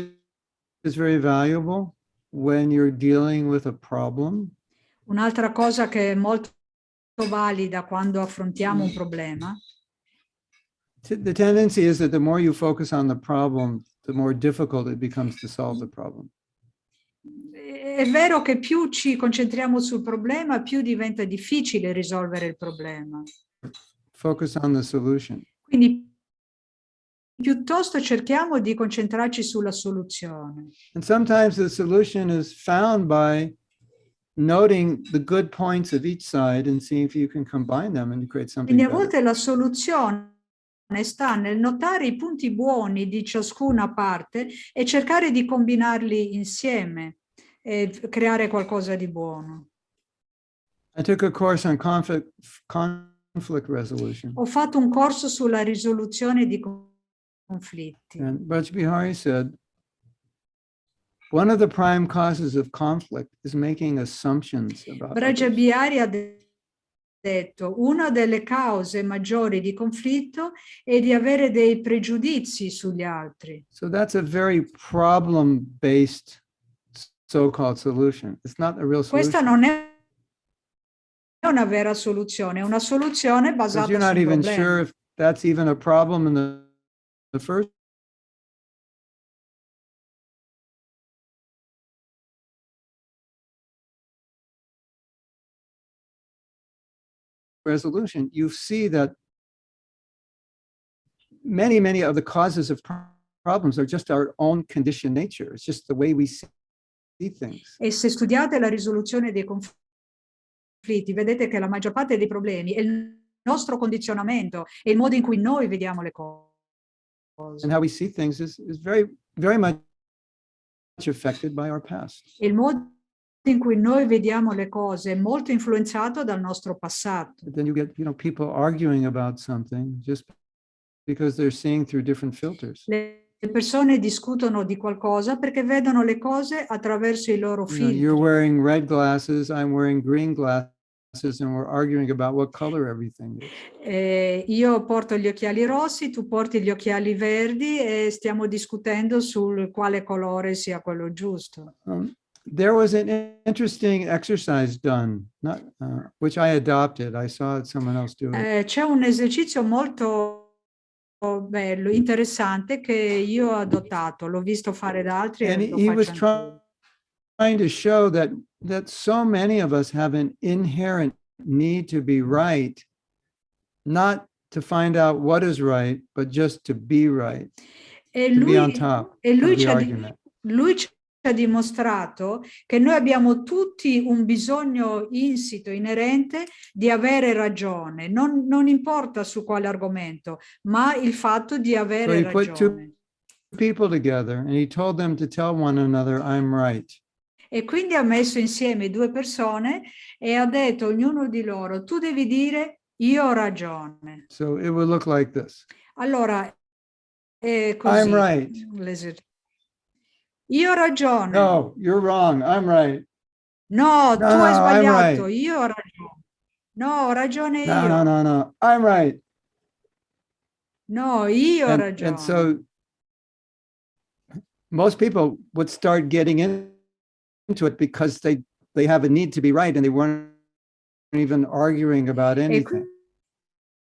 is very valuable when you're dealing with a problem.
Un'altra cosa che è molto valida quando affrontiamo un problema.
The tendency is that the more you focus on the problem, the more difficult it becomes to solve the problem.
È vero che più ci concentriamo sul problema, più diventa difficile risolvere il problema.
Focus on the solution.
Quindi piuttosto cerchiamo di concentrarci sulla soluzione.
And sometimes the solution is found by noting the good points of each side and seeing if you can combine them and create something
Quindi a
better.
volte la soluzione sta nel notare i punti buoni di ciascuna parte e cercare di combinarli insieme e creare qualcosa di buono.
I took a course on conflict resolution.
Ho fatto un corso sulla risoluzione di conflitti.
And Braj Bihari said, one of the prime causes of conflict is making assumptions about
Braja
others.
Bihari ha detto, una delle cause maggiori di conflitto è di avere dei pregiudizi sugli altri.
So that's a very problem-based so-called solution. It's not a real
Questa
solution.
non è una vera soluzione, è una soluzione
Because
basata
you're not
sul
even
problema.
sure if that's even a problem in the first resolution. You see that many of the causes of problems are just our own conditioned nature. It's just the way we see things.
E se studiate la risoluzione dei conflitti, vedete che la maggior parte dei problemi è il nostro condizionamento, è il modo in cui noi vediamo le cose.
And how we see things is very much affected by our past.
Il modo in cui noi vediamo le cose è molto influenzato dal nostro passato.
But then you get, people arguing about something just because they're seeing through different filters.
Le persone discutono di qualcosa perché vedono le cose attraverso i loro filtri.
You're wearing red glasses, I'm wearing green glasses, and we're arguing about what color everything is.
Io porto gli occhiali rossi, tu porti gli occhiali verdi e stiamo discutendo sul quale colore sia quello giusto.
There was an interesting exercise done, which I adopted. I saw someone else do it.
C'è un esercizio molto bello, interessante che io ho adottato, l'ho visto fare da altri
And
e lo
he was
faccio anch'io.
trying to show that so many of us have an inherent need to be right, not to find out what is right, but just to be right, to be on top of the argument.
Lui ci ha dimostrato che noi abbiamo tutti un bisogno insito, inerente, di avere ragione, non importa su quale argomento, ma il fatto di avere
So he put two
ragione.
people together and he told them to tell one another, I'm right.
E quindi ha messo insieme due persone e ha detto ognuno di loro, tu devi dire io ho ragione.
So it would look like this.
Allora, è così.
I'm right.
Io ho ragione.
No, you're wrong. I'm right.
No, tu hai sbagliato.
Right.
Io ho ragione. No, ho ragione io.
No. I'm right.
No, io ho ragione.
And so most people would start getting into it because they have a need to be right and they weren't even arguing about anything.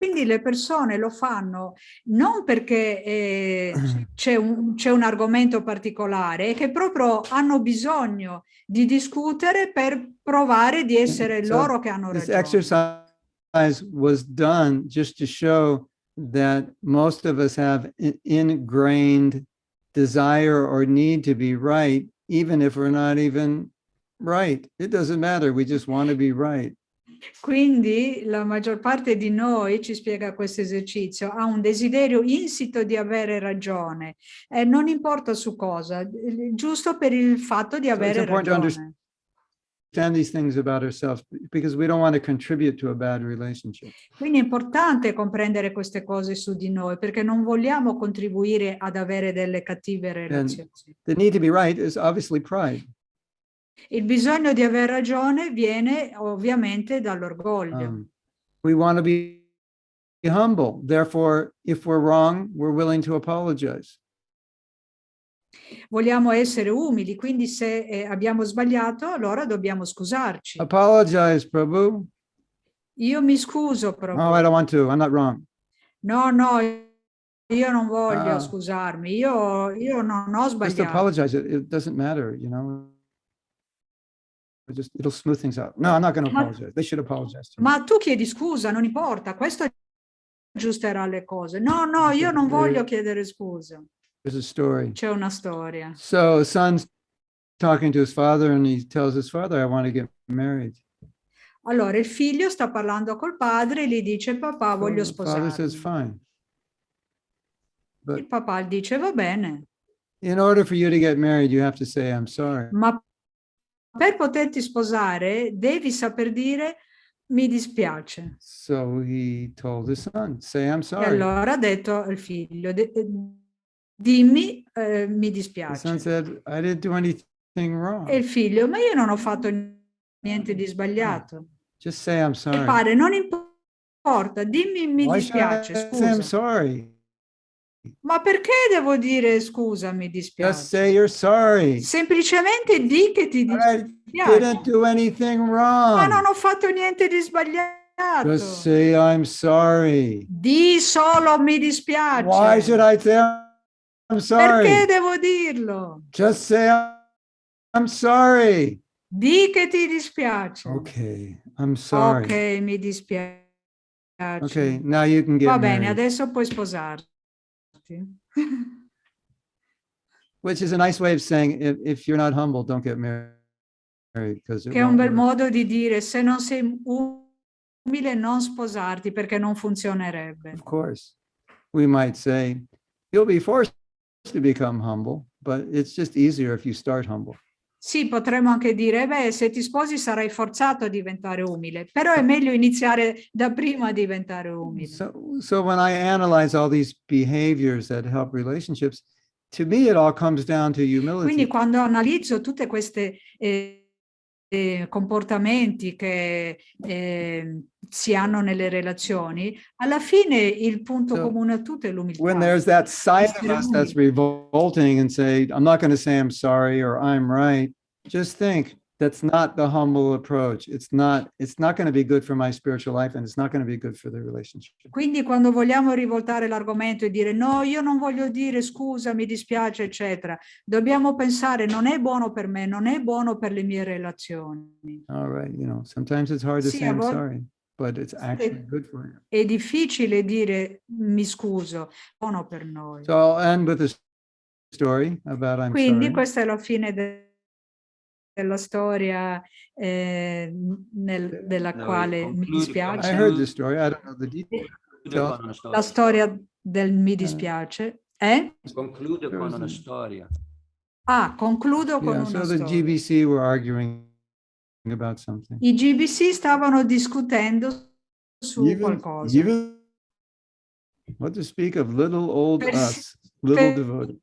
Quindi le persone lo fanno non perché c'è un argomento particolare, è che proprio hanno bisogno di discutere per provare di essere loro che hanno ragione.
This exercise was done just to show that most of us have an ingrained desire or need to be right, even if we're not even right. It doesn't matter, we just want to be right.
Quindi la maggior parte di noi, ci spiega questo esercizio, ha un desiderio insito di avere ragione, non importa su cosa, giusto per il fatto di avere ragione.
These things about ourselves because we don't want to contribute to a bad relationship.
Quindi è importante comprendere queste cose su di noi perché non vogliamo contribuire ad avere delle cattive relazioni.
The need to be right is obviously pride.
Il bisogno di aver ragione viene ovviamente dall'orgoglio.
We want to be humble. Therefore, if we're wrong, we're willing to apologize.
Vogliamo essere umili, quindi se abbiamo sbagliato, allora dobbiamo scusarci.
Apologize, Prabhu.
Io mi scuso, Prabhu.
No, I don't want to. I'm not wrong.
No, io non voglio scusarmi. Io non ho sbagliato.
Just apologize. It doesn't matter, It'll smooth things out. No, I'm not going to apologize. They should apologize to me.
Ma tu chiedi scusa, non importa. Questo aggiusterà le cose. No, io non voglio chiedere scusa.
There's a story.
C'è una storia.
So a son's talking to his father and he tells his father, I want to get married.
Allora il figlio sta parlando col padre e gli dice papà voglio sposarmi.
The father says fine. But
il papà gli dice va bene.
In order for you to get married, you have to say I'm sorry.
Ma per poterti sposare devi saper dire mi dispiace.
So he told his son, say I'm sorry.
E allora ha detto al figlio dimmi, mi
The son
dispiace.
said, I didn't do anything wrong.
E il figlio, ma io non ho fatto niente di sbagliato.
Just say I'm
E
sorry.
padre, non importa, dimmi mi
Why should
dispiace,
I say I'm
scusa.
sorry?
Ma perché devo dire scusa, mi
Just
dispiace?
say you're sorry.
Semplicemente di che ti
I
dispiace.
didn't do anything
Ma non
wrong.
ho fatto niente di sbagliato.
Just say I'm sorry.
Di solo mi
Why
dispiace.
should I say I'm sorry?
Perché devo dirlo?
Just say I'm sorry.
Di che ti dispiace.
Okay, I'm sorry.
Ok, mi dispiace.
Okay, now you can
Va
get
bene,
married.
adesso puoi sposarti.
Which is a nice way of saying if you're not humble, don't get married. Because
Che è un bel modo di dire, se non sei umile non sposarti perché non funzionerebbe.
Of course. We might say, you'll be forced to become humble, but it's just easier if you start humble.
Sì, potremmo anche dire, beh, se ti sposi sarai forzato a diventare umile, però è meglio iniziare da prima a diventare umile.
So when I analyze all these behaviors that help relationships, to me it all comes down to humility.
Quindi quando analizzo tutte queste comportamenti che si hanno nelle relazioni, alla fine il punto comune a tutte è l'umiltà.
When there's that side of us that's revolting and say, I'm not going to say I'm sorry or I'm right, just think that's not the humble approach. It's not going to be good for my spiritual life and it's not going to be good for the relationship.
Quindi quando vogliamo rivoltare l'argomento e dire no, io non voglio dire scusa, mi dispiace, eccetera, dobbiamo pensare non è buono per me, non è buono per le mie relazioni.
All right, sometimes it's hard to say I'm sorry, but it's actually good for you.
È difficile dire mi scuso, buono per noi.
So I'll end with a story about I'm
Quindi
sorry.
questa è la fine della storia della quale mi dispiace.
I heard the story, I don't know the details.
La storia del mi dispiace è?
Conclude con una storia.
Ah, concludo con una
So the
storia.
GBC were arguing about something.
I GBC stavano discutendo su qualcosa.
What to speak of little old us, little devoted.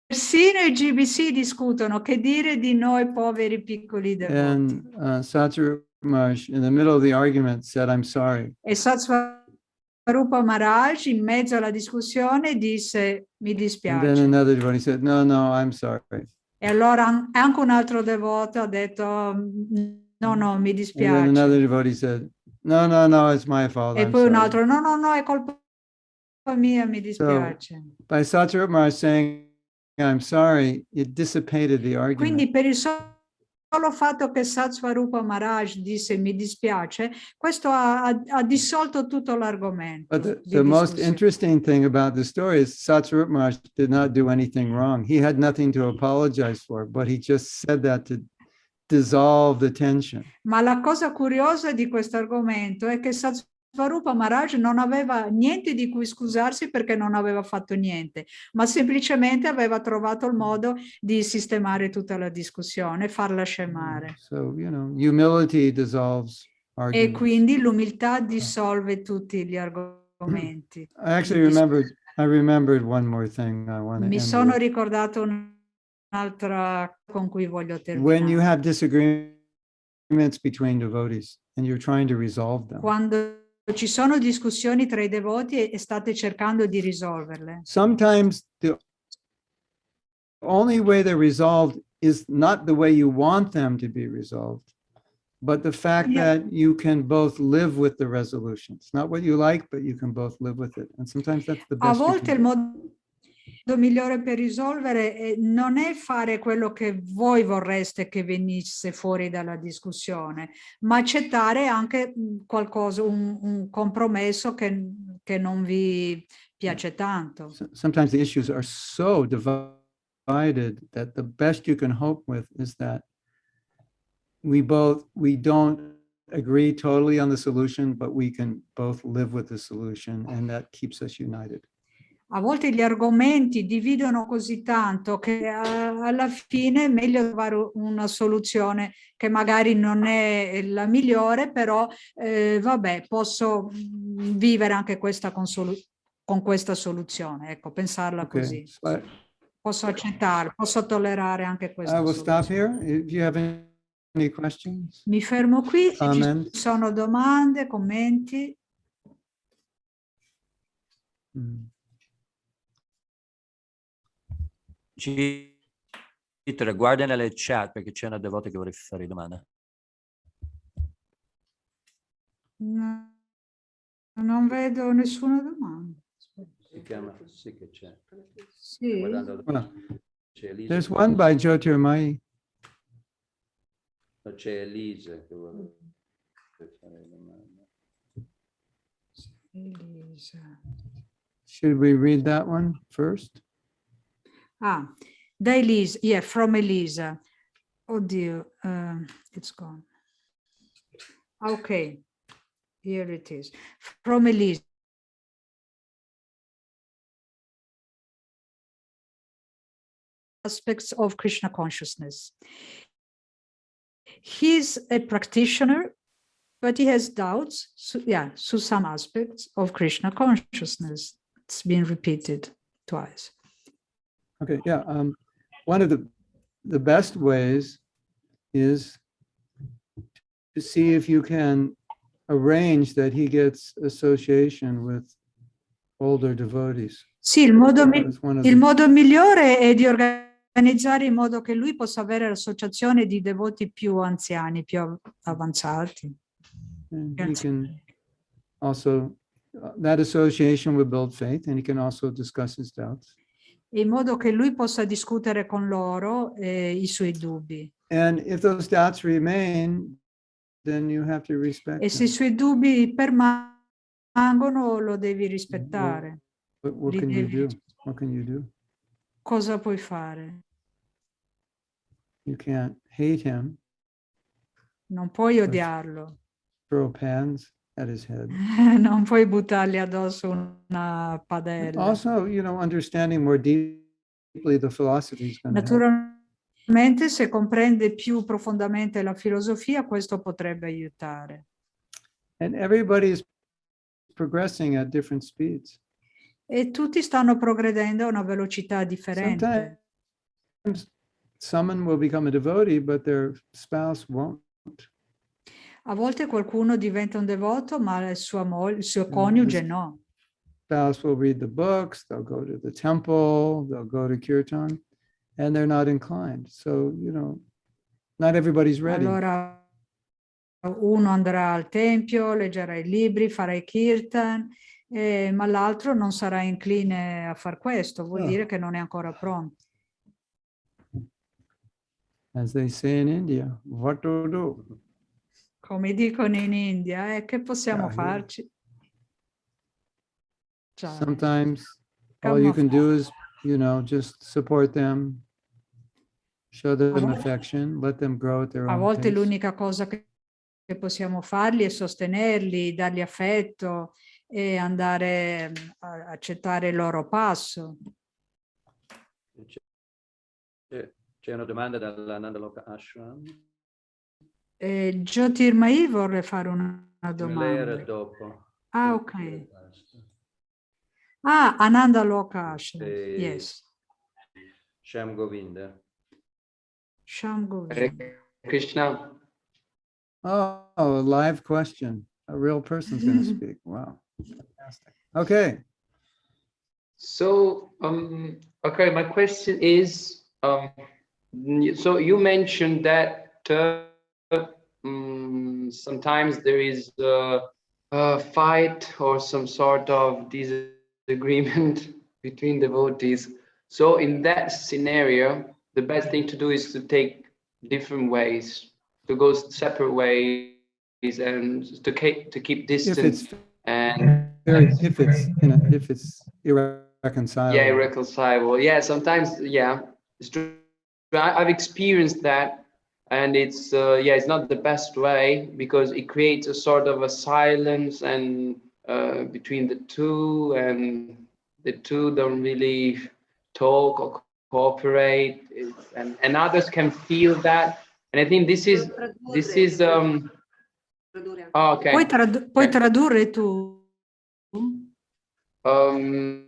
Persino i GBC discutono, che dire di noi poveri piccoli devoti.
And Satsvarupa Maharaj, in the middle of the argument, said, I'm sorry.
E Satsvarupa Maharaj, in mezzo alla discussione, disse, mi dispiace.
And then another devotee said, no, I'm sorry.
E allora anche un altro devoto ha detto, no, mi dispiace.
And then another devotee said, no, it's my fault.
E poi un altro, no, è colpa mia, mi dispiace.
So, by Satsvarupa Maharaj saying, I'm sorry, it dissipated the argument.
Quindi per il solo fatto che Satsvarupa Maharaj disse mi dispiace, questo ha dissolto tutto l'argomento.
But the most interesting thing about the story is Satsvarupa Maharaj did not do anything wrong. He had nothing to apologize for, but he just said that to dissolve the tension.
Ma la cosa curiosa di questo argomento è che Satsvarupa Maharaj non aveva niente di cui scusarsi perché non aveva fatto niente, ma semplicemente aveva trovato il modo di sistemare tutta la discussione, farla scemare.
So, humility dissolves arguments.
E quindi l'umiltà dissolve tutti gli argomenti.
I remembered one more thing I want to
Mi
end
sono
with.
ricordato un'altra con cui voglio terminare.
When you have disagreements between devotees and you're trying to resolve them.
Quando ci sono discussioni tra i devoti e state cercando di risolverle.
Sometimes the only way they're resolved is not the way you want them to be resolved, but the fact that you can both live with the resolution. It's not what you like, but you can both live with it. And sometimes that's the best.
A volte il modo migliore per risolvere non è fare quello che voi vorreste che venisse fuori dalla discussione, ma accettare anche qualcosa, un compromesso che non vi piace tanto.
Sometimes the issues are so divided that the best you can hope with is that we don't agree totally on the solution, but we can both live with the solution, and that keeps us united.
A volte gli argomenti dividono così tanto che alla fine è meglio trovare una soluzione che magari non è la migliore, però vabbè, posso vivere anche questa con questa soluzione, ecco, pensarla così.
So
Posso accettare, posso tollerare anche questa
I will stop
soluzione.
here. If you have any questions,
Mi fermo qui, se ci
comments.
sono domande, commenti.
Citre, guarda nelle chat perché c'è una devota che vuole fare domanda.
No, non vedo nessuna domanda.
Si chiama, sì che c'è.
Sì.
C'è Elisa.
There's one by Jyotirmai.
C'è Elisa che vuole fare domanda.
Elisa.
Should we read that one first?
Ah, da Elisa, yeah, from Elisa. Oddio, it's gone. Okay, here it is. From Elisa. Aspects of Krishna consciousness. He's a practitioner, but he has doubts, so some aspects of Krishna consciousness. It's been repeated twice.
Okay, yeah. One of the best ways is to see if you can arrange that he gets association with older devotees.
Sì, il modo migliore è di organizzare in modo che lui possa avere l'associazione di devoti più anziani, più avanzati.
And he can also, that association will build faith, and he can also discuss his doubts.
In modo che lui possa discutere con loro i suoi dubbi.
And if those doubts remain, then you have to respect
E se i suoi dubbi permangono, lo devi rispettare.
What can you do? What can you do?
Cosa puoi fare?
You can't hate him.
Non puoi odiarlo.
Throw pans at his head.
Non puoi buttargli addosso una padella.
Also, understanding more deeply the philosophy is going to help.
Naturalmente, se comprende più profondamente la filosofia, questo potrebbe aiutare.
And everybody is progressing at different speeds.
E tutti stanno progredendo a una velocità differente.
Sometimes someone will become a devotee, but their spouse won't.
A volte qualcuno diventa un devoto, ma il suo coniuge no.
Spouse will read the books, they'll go to the temple, they'll go to kirtan, and they're not inclined. So, not everybody's ready.
Allora uno andrà al tempio, leggerà i libri, farà i kirtan, ma l'altro non sarà incline a far questo, vuol dire che non è ancora pronto.
As they say in India, what to do?
Come dicono in India, che possiamo farci?
Sometimes all you can do is, just support them, show them affection, let them grow at their own pace.
A volte l'unica cosa che possiamo farli è sostenerli, dargli affetto e andare a accettare il loro passo.
C'è una domanda dall'Anandaloka Ashram.
Jyotirmai vorrei fare una domanda.
Lei era dopo.
Ah, ok. Ah, Anandaloka Ashram, yes.
Sham Govinda.
Sham Govinda.
Krishna.
Oh, a live question. A real person's going to speak. Wow. Fantastic. Okay.
So, okay, my question is, so you mentioned that sometimes there is a fight or some sort of disagreement between devotees. So in that scenario, the best thing to do is to take different ways, to go separate ways, and to keep distance.
If it's irreconcilable.
Yeah, irreconcilable. Yeah, sometimes, yeah, it's true. I've experienced that, and it's it's not the best way, because it creates a sort of a silence and between the two, and the two don't really talk or cooperate, and others can feel that, and I think this is okay.
Puoi tradurre tu?
Okay,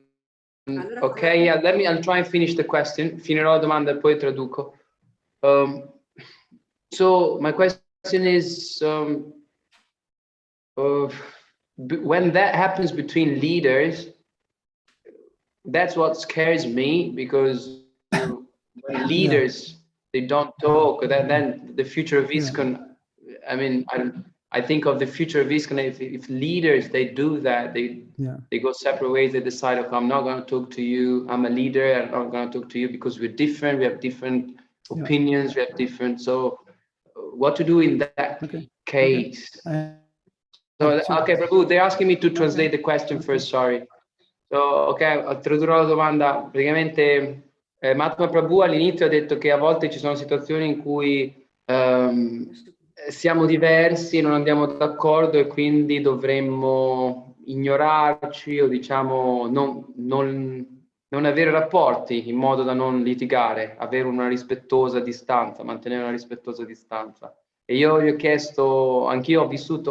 yeah, I'll try and finish the question. Finirò la domanda e poi traduco. So my question is, when that happens between leaders, that's what scares me, because when leaders they don't talk, then the future of ISKCON. I mean, I think of the future of ISKCON. If leaders they do that, they go separate ways. They decide, okay, I'm not going to talk to you. I'm a leader. I'm not going to talk to you because we're different. We have different opinions. We have different. So, what to do in that case? So, okay, Prabhu, they're asking me to translate the question first. Sorry. So, ok, tradurrò la domanda. Praticamente Mahatma Prabhu all'inizio ha detto che a volte ci sono situazioni in cui siamo diversi, non andiamo d'accordo e quindi dovremmo ignorarci o diciamo non avere rapporti in modo da non litigare, avere una rispettosa distanza, mantenere una rispettosa distanza. E io gli ho chiesto, anch'io ho visto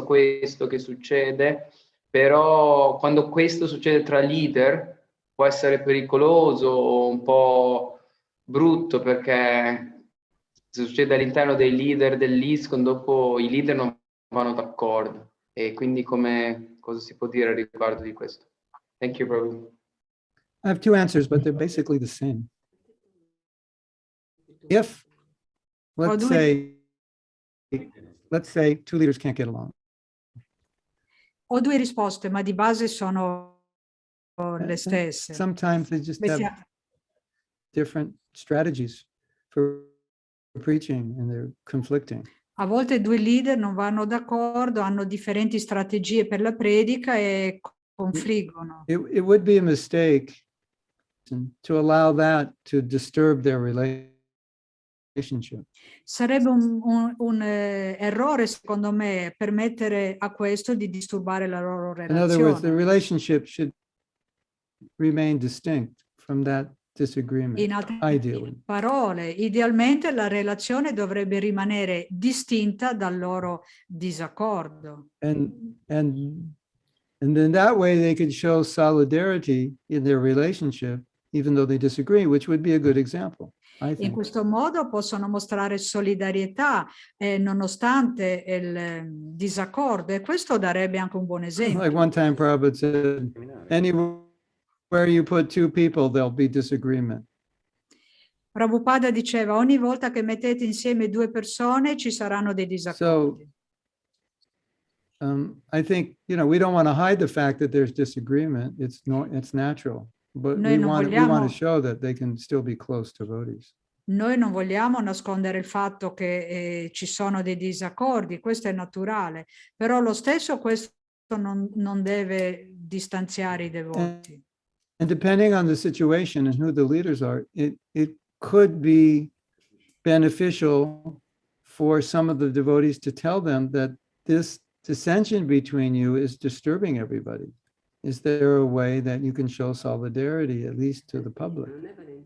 questo che succede, però quando questo succede tra leader può essere pericoloso o un po' brutto, perché se succede all'interno dei leader dell'ISKCON, dopo i leader non vanno d'accordo. E quindi cosa si può dire riguardo di questo? Thank you, Prabhu.
I have two answers, but they're basically the same. If, let's say two leaders can't get along.
Ho due risposte, ma di base sono le stesse.
Sometimes they just have different strategies for preaching and they're conflicting.
A volte due leader non vanno d'accordo, hanno differenti strategie per la predica e confliggono.
It would be a mistake to allow that to disturb their relationship.
Sarebbe un errore, secondo me, permettere a questo di disturbare la loro relazione.
In other words, the relationship should remain distinct from that disagreement,
in altre
ideally.
parole, idealmente la relazione dovrebbe rimanere distinta dal loro disaccordo.
And then that way they could show solidarity in their relationship, even though they disagree, which would be a good example.
In questo modo possono mostrare solidarietà nonostante il disaccordo, e questo darebbe anche un buon esempio.
Like one time Prabhupada said, anywhere you put two people, there'll be disagreement.
Prabhupada diceva, ogni volta che mettete insieme due persone ci saranno dei disaccordi.
So, I think, we don't want to hide the fact that there's disagreement. It's natural. But we want to show that they can still be close devotees.
Noi non vogliamo nascondere il fatto che ci sono dei disaccordi, questo è naturale, però lo stesso questo non deve distanziare i devoti.
And depending on the situation and who the leaders are, it could be beneficial for some of the devotees to tell them that this dissension between you is disturbing everybody. Is there a way that you can show solidarity, at least to the public?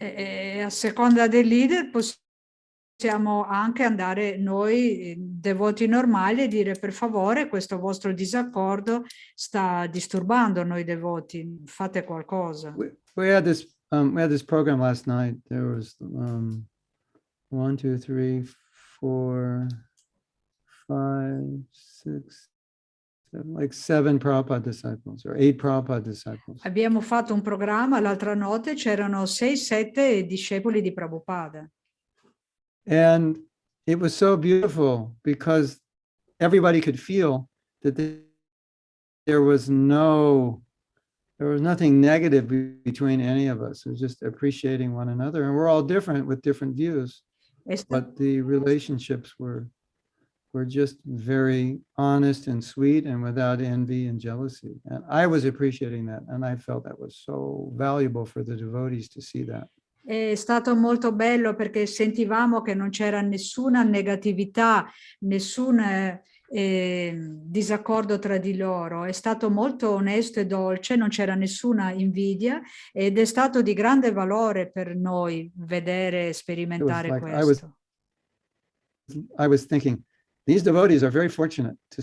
A seconda del leader possiamo anche andare noi, devoti normali, e dire per favore questo vostro disaccordo sta disturbando noi devoti, fate qualcosa.
We had this program last night. There was 1, 2, 3, 4, 5, 6, like 7 Prabhupada disciples or 8 Prabhupada disciples.
Abbiamo fatto un programma l'altra notte, c'erano 6-7 discepoli di Prabhupada.
And it was so beautiful because everybody could feel that there was nothing negative between any of us. It was just appreciating one another, and we're all different with different views, but the relationships were just very honest and sweet and without envy and jealousy. And I was appreciating that, and I felt that was so valuable for the devotees to see that.
È stato molto bello perché sentivamo che non c'era nessuna negatività, nessun disaccordo tra di loro. È stato molto onesto e dolce, non c'era nessuna invidia, ed è stato di grande valore per noi vedere e sperimentare questo.
I was thinking, these devotees are very fortunate to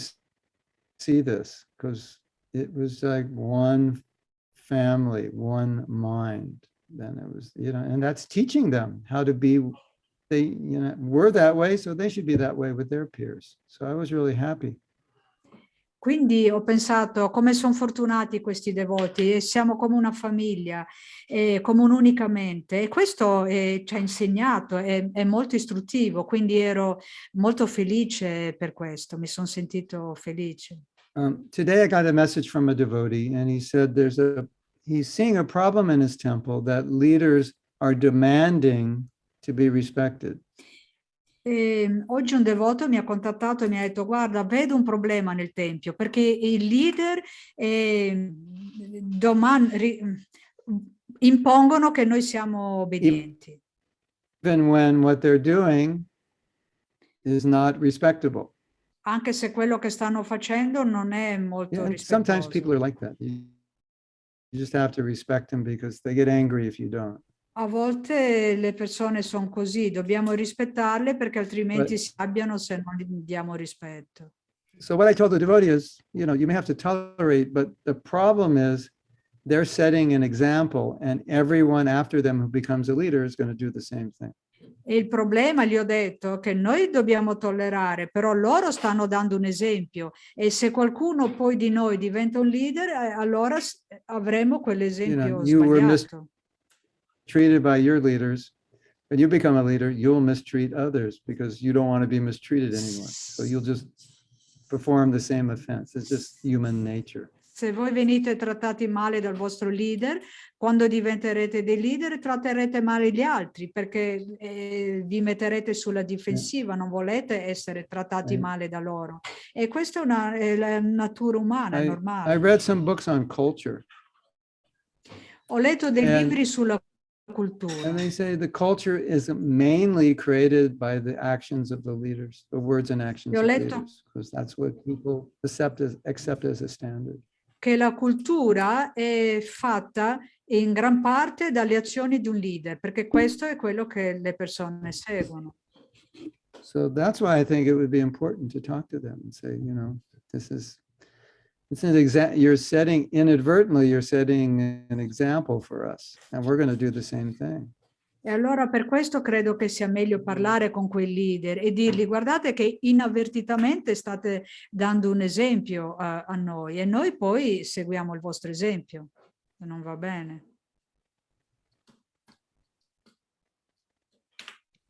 see this, because it was like one family, one mind, then it was, and that's teaching them how to be, they, were that way, so they should be that way with their peers. So I was really happy.
Quindi ho pensato come sono fortunati questi devoti e siamo come una famiglia, come un'unica mente, e questo ci ha insegnato, è molto istruttivo, quindi ero molto felice per questo, mi sono sentito felice.
Today I got a message from a devotee and he said he's seeing a problem in his temple that leaders are demanding to be respected.
Oggi un devoto mi ha contattato e mi ha detto: guarda, vedo un problema nel tempio perché i leader impongono che noi siamo obbedienti.
Even when what they're doing is not respectable.
Anche se quello che stanno facendo non è molto rispettoso.
Sometimes people are like that. You just have to respect them because they get angry if you don't.
A volte le persone sono così, dobbiamo rispettarle perché altrimenti si arrabbiano se non gli diamo rispetto.
So what I told the devotee is, you may have to tolerate, but the problem is they're setting an example and everyone after them who becomes a leader is going to do the same thing.
E il problema, gli ho detto, che noi dobbiamo tollerare, però loro stanno dando un esempio e se qualcuno poi di noi diventa un leader, allora avremo quell'esempio sbagliato.
Treated by your leaders, when you become a leader, you'll mistreat others because you don't want to be mistreated anymore. So you'll just perform the same offense. It's just human nature.
Se voi venite trattati male dal vostro leader, quando diventerete dei leader tratterete male gli altri perché vi metterete sulla difensiva, non volete essere trattati male da loro. E questa è la natura umana, è normale.
I read some books on culture.
Ho letto dei libri sulla cultura.
And they say the culture is mainly created by the actions of the leaders, the words and actions of leaders, because that's what people accept as a standard.
Che la cultura è fatta in gran parte dalle azioni di un leader, perché questo è quello che le persone seguono.
So that's why I think it would be important to talk to them and say, you're setting an example for us, and we're going to do the same thing.
E allora per questo credo che sia meglio parlare con quei leader e dirgli: guardate che inavvertitamente state dando un esempio a noi e noi poi seguiamo il vostro esempio. Non va bene.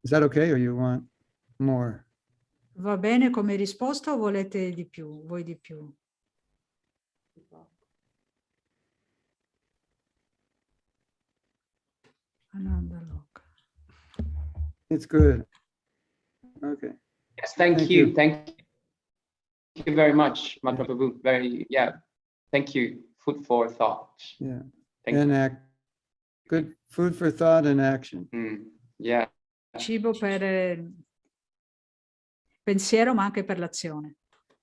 Is that okay or you want more?
Va bene come risposta o volete di più? Voi di più?
It's good. Okay.
Yes, thank you. Thank you very much, Mahatma Prabhu. Thank you. Food for thought.
Yeah. Good food for thought and action.
Yeah. Cibo per pensiero, ma anche per l'azione.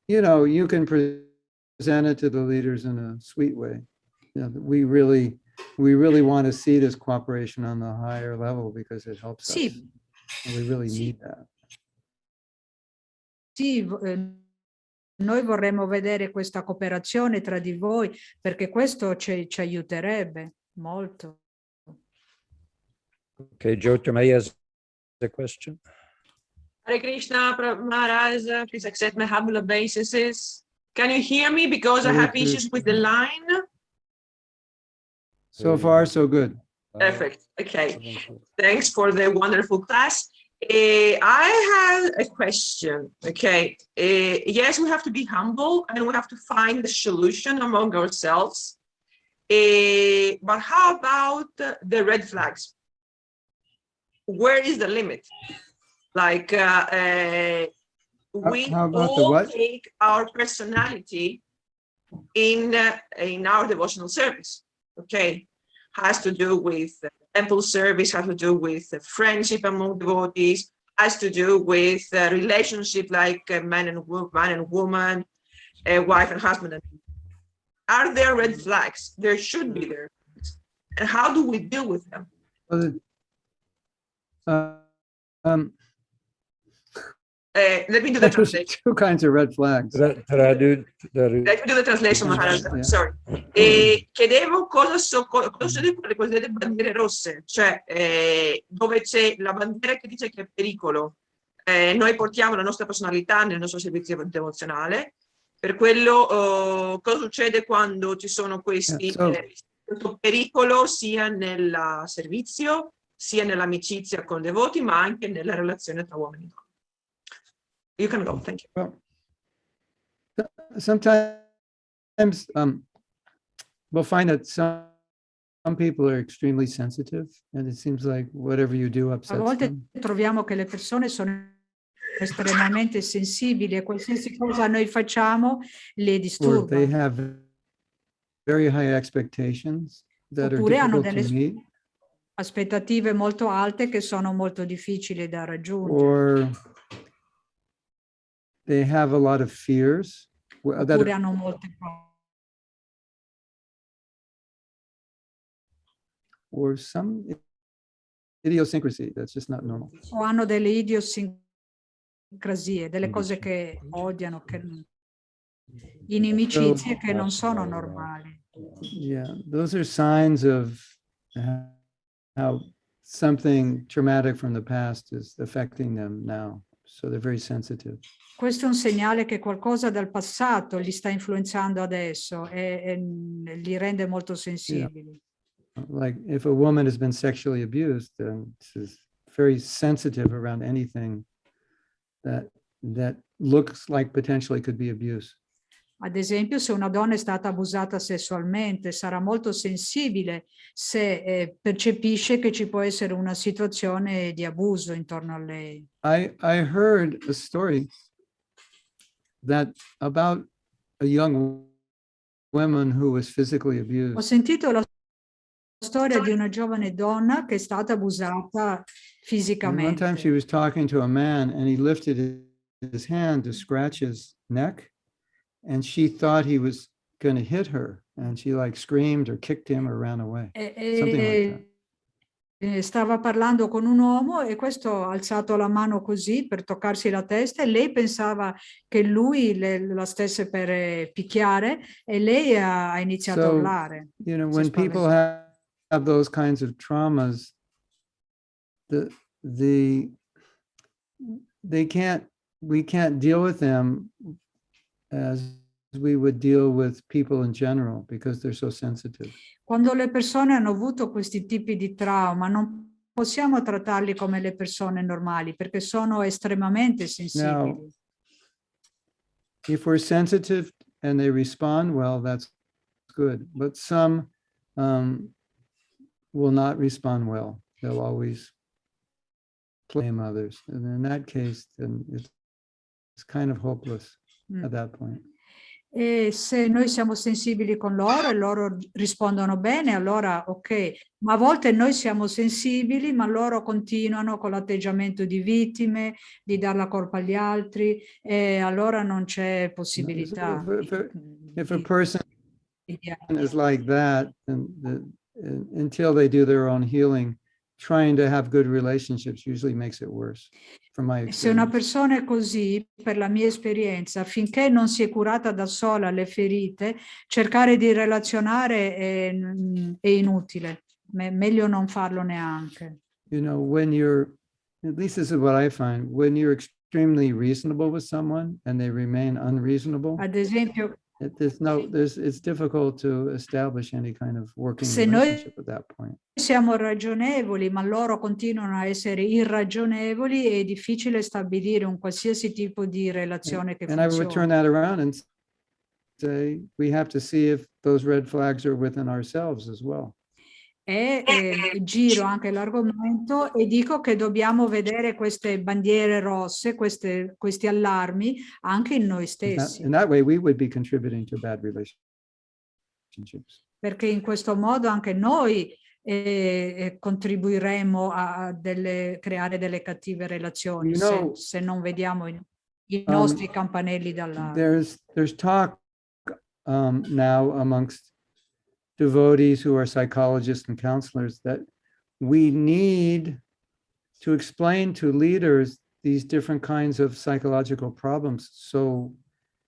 You can present it to the leaders in a sweet way. We really want to see this cooperation on the higher level because it helps us. And we really need that.
Sì, noi vorremmo vedere questa cooperazione tra di voi perché questo ci aiuterebbe molto.
Okay, Jyotirmaya has a question.
Hare Krishna, Maharaj, please accept my humble obeisances. Can you hear me? Because I have issues with the line.
So far, so good.
Perfect. Okay. Thanks for the wonderful class. I have a question. Okay. Yes, we have to be humble and we have to find the solution among ourselves. But how about the red flags? Where is the limit? Like we all take our personality in our devotional service. Okay. Has to do with temple service, has to do with friendship among devotees, has to do with relationship like man and woman, wife and husband. Are there red flags? There should be there. And how do we deal with them? Let me do the
There's
translation.
two kinds of red flags.
Let me do the translation, Maharaj.
Yeah.
Sorry. E chiedevo cosa succede con le cosiddette bandiere rosse, cioè dove c'è la bandiera che dice che è pericolo. Noi portiamo la nostra personalità nel nostro servizio devozionale. Per quello, cosa succede quando ci sono questi questo pericolo sia nel servizio, sia nell'amicizia con devoti, ma anche nella relazione tra uomini e donne. You can go, thank you.
Well, sometimes we'll find that some people are extremely sensitive, and it seems like whatever you do
A
upsets
volte
them.
troviamo che le persone sono estremamente sensibili e qualsiasi cosa noi facciamo le
Or
disturba.
they have very high expectations that are
Oppure hanno
difficult to
delle
meet.
aspettative molto alte che sono molto difficili da raggiungere.
Or they have a lot of fears that
Oppure hanno molte paure.
or some idiosyncrasy that's just not normal.
O hanno delle idiosincrasie, delle cose che odiano, che inimicizie che non sono normali.
Yeah, those are signs of how something traumatic from the past is affecting them now. So they're very sensitive.
Questo è un segnale che qualcosa dal passato li sta influenzando adesso e li rende molto sensibili.
Like if a woman has been sexually abused, then she's very sensitive around anything that looks like potentially could be abuse.
Ad esempio, se una donna è stata abusata sessualmente, sarà molto sensibile se percepisce che ci può essere una situazione di abuso intorno a lei.
I heard a story that about a young woman who was physically
Ho
abused.
sentito la storia di una giovane donna che è stata abusata
And one
fisicamente.
time she was talking to a man and he lifted his hand to scratch his neck and she thought he was going to hit her and she like screamed or kicked him or ran away. Something like that.
Stava parlando con un uomo e questo ha alzato la mano così per toccarsi la testa e lei pensava che lui la stesse per picchiare e lei ha iniziato a urlare.
You know,
Si
when people
spaventò.
have those kinds of traumas, we can't deal with them as we would deal with people in general because they're so sensitive.
Quando le persone hanno avuto questi tipi di trauma, non possiamo trattarli come le persone normali perché sono estremamente sensibili.
Now, if we're sensitive and they respond well, that's good. But some will not respond well. They'll always blame others. And in that case, then it's kind of hopeless at that point.
E se noi siamo sensibili con loro e loro rispondono bene, allora ok, ma a volte noi siamo sensibili, ma loro continuano con l'atteggiamento di vittime, di dar la colpa agli altri, e allora non c'è possibilità.
If a person is like that, until they do their own healing, trying to have good relationships usually makes it worse, from my experience.
Se una persona è così, per la mia esperienza, finché non si è curata da sola le ferite, cercare di relazionare è inutile, meglio non farlo neanche.
You know, when you're, at least this is what I find, when you're extremely reasonable with someone and they remain unreasonable,
ad esempio,
it's difficult to establish any kind of working
se
relationship at that point.
Siamo ragionevoli, ma loro continuano a essere irragionevoli, è difficile stabilire un qualsiasi tipo di relazione che
funziona. And I would turn that around and say, we have to see if those red flags are within ourselves as well.
Giro anche l'argomento e dico che dobbiamo vedere queste bandiere rosse, questi allarmi anche in noi stessi.
In that way, we would be contributing to bad relationships.
Perché in questo modo anche noi contribuiremo a creare delle cattive relazioni, se non vediamo i nostri campanelli d'allarme.
There's talk now amongst devotees who are psychologists and counselors that we need to explain to leaders these different kinds of psychological problems. So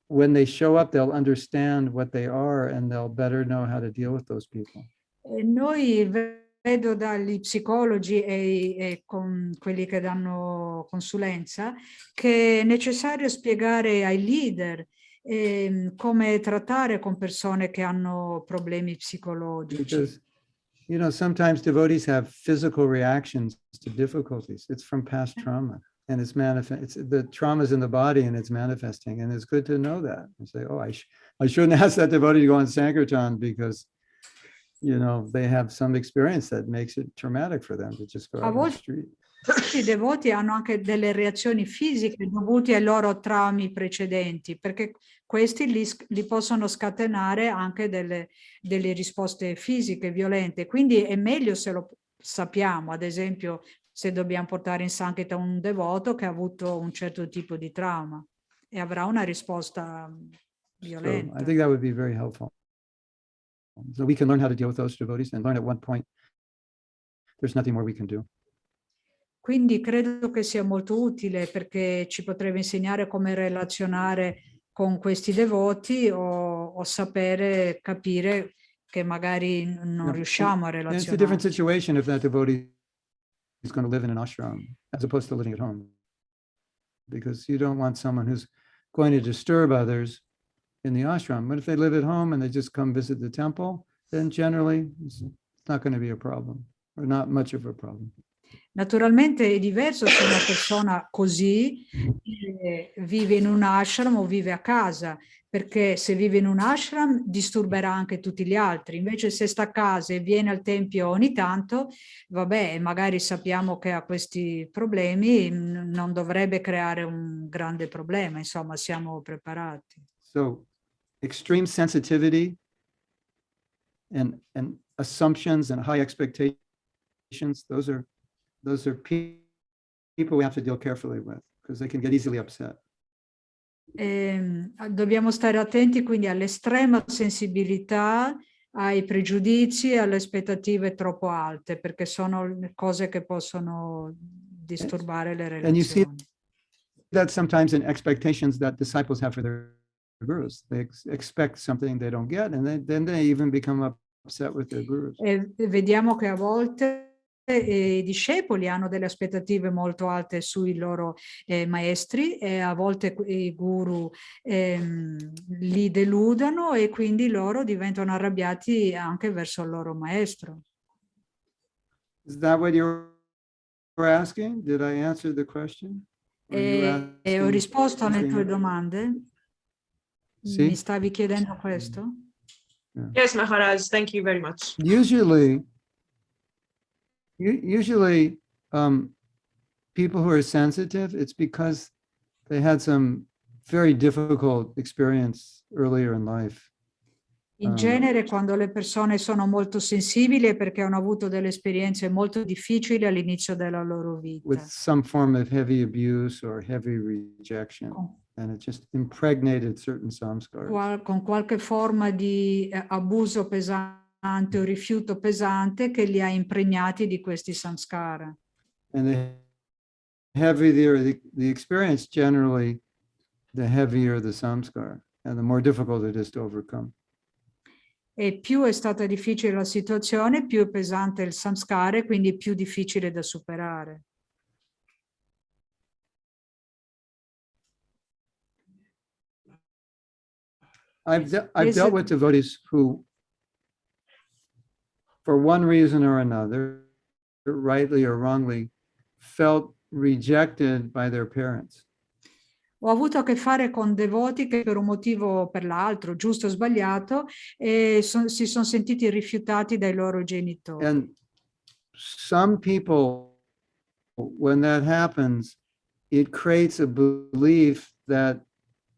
when they show up, they'll understand what they are and they'll better know how to deal with those people.
E noi vedo dagli psicologi e con quelli che danno consulenza che è necessario spiegare ai leader come trattare con persone che hanno problemi psicologici.
Because, you know, sometimes devotees have physical reactions to difficulties. It's from past trauma and it's the trauma is in the body and it's manifesting. And it's good to know that and say, oh, I shouldn't ask that devotee to go on Sankirtan because, you know, they have some experience that makes it traumatic for them to just go out on the street.
I devoti hanno anche delle reazioni fisiche dovute ai loro traumi precedenti, perché questi li possono scatenare anche delle risposte fisiche violente. Quindi è meglio se lo sappiamo, ad esempio se dobbiamo portare in Sankirtan un devoto che ha avuto un certo tipo di trauma e avrà una risposta violenta.
So I think that would be very helpful. So we can learn how to deal with those devotees and learn at one point there's nothing more we can do.
Quindi credo che sia molto utile perché ci potrebbe insegnare come relazionare con questi devoti o sapere, capire che magari non riusciamo a relazionare.
It's a different situation if that devotee is going to live in an ashram as opposed to living at home. Because you don't want someone who's going to disturb others in the ashram. But if they live at home and they just come visit the temple, then generally it's not going to be a problem or not much of a problem.
Naturalmente è diverso se una persona così vive in un ashram o vive a casa, perché se vive in un ashram disturberà anche tutti gli altri. Invece se sta a casa e viene al tempio ogni tanto, vabbè, magari sappiamo che ha questi problemi, non dovrebbe creare un grande problema, insomma, siamo preparati.
So extreme sensitivity and assumptions and high expectations, those are people we have to deal carefully with because they can get easily upset.
Dobbiamo stare attenti quindi all'estrema sensibilità, ai pregiudizi, alle aspettative troppo alte, perché sono cose che possono disturbare le relazioni.
And you see that sometimes in expectations that disciples have for their gurus. They expect something they don't get, and then they even become upset with their gurus.
E vediamo che a volte i discepoli hanno delle aspettative molto alte sui loro maestri e a volte i guru li deludano e quindi loro diventano arrabbiati anche verso il loro maestro.
Is that what you were asking? Did I answer the question?
E ho risposto alle tue domande?
Sì?
Mi stavi chiedendo questo?
Yeah.
Yes, Maharaj, thank you very much.
Usually people who are sensitive, it's because they had some very difficult experience earlier in life.
In genere, quando le persone sono molto sensibili è perché hanno avuto delle esperienze molto difficili all'inizio della loro vita.
With some form of heavy abuse or heavy rejection. And it just impregnated certain samskaras.
Con qualche forma di abuso pesante o rifiuto pesante che li ha impregnati di questi samskara.
And the heavier the experience, generally, the heavier the samskara, and the more difficult it is to overcome.
E più è stata difficile la situazione, più è pesante il samskara e quindi più difficile da superare.
I've dealt with devotees who, for one reason or another, rightly or wrongly, felt rejected by their parents.
Ho avuto a che fare con devoti che per un motivo o per l'altro, giusto o sbagliato, si sono sentiti rifiutati dai loro genitori.
And some people, when that happens, it creates a belief that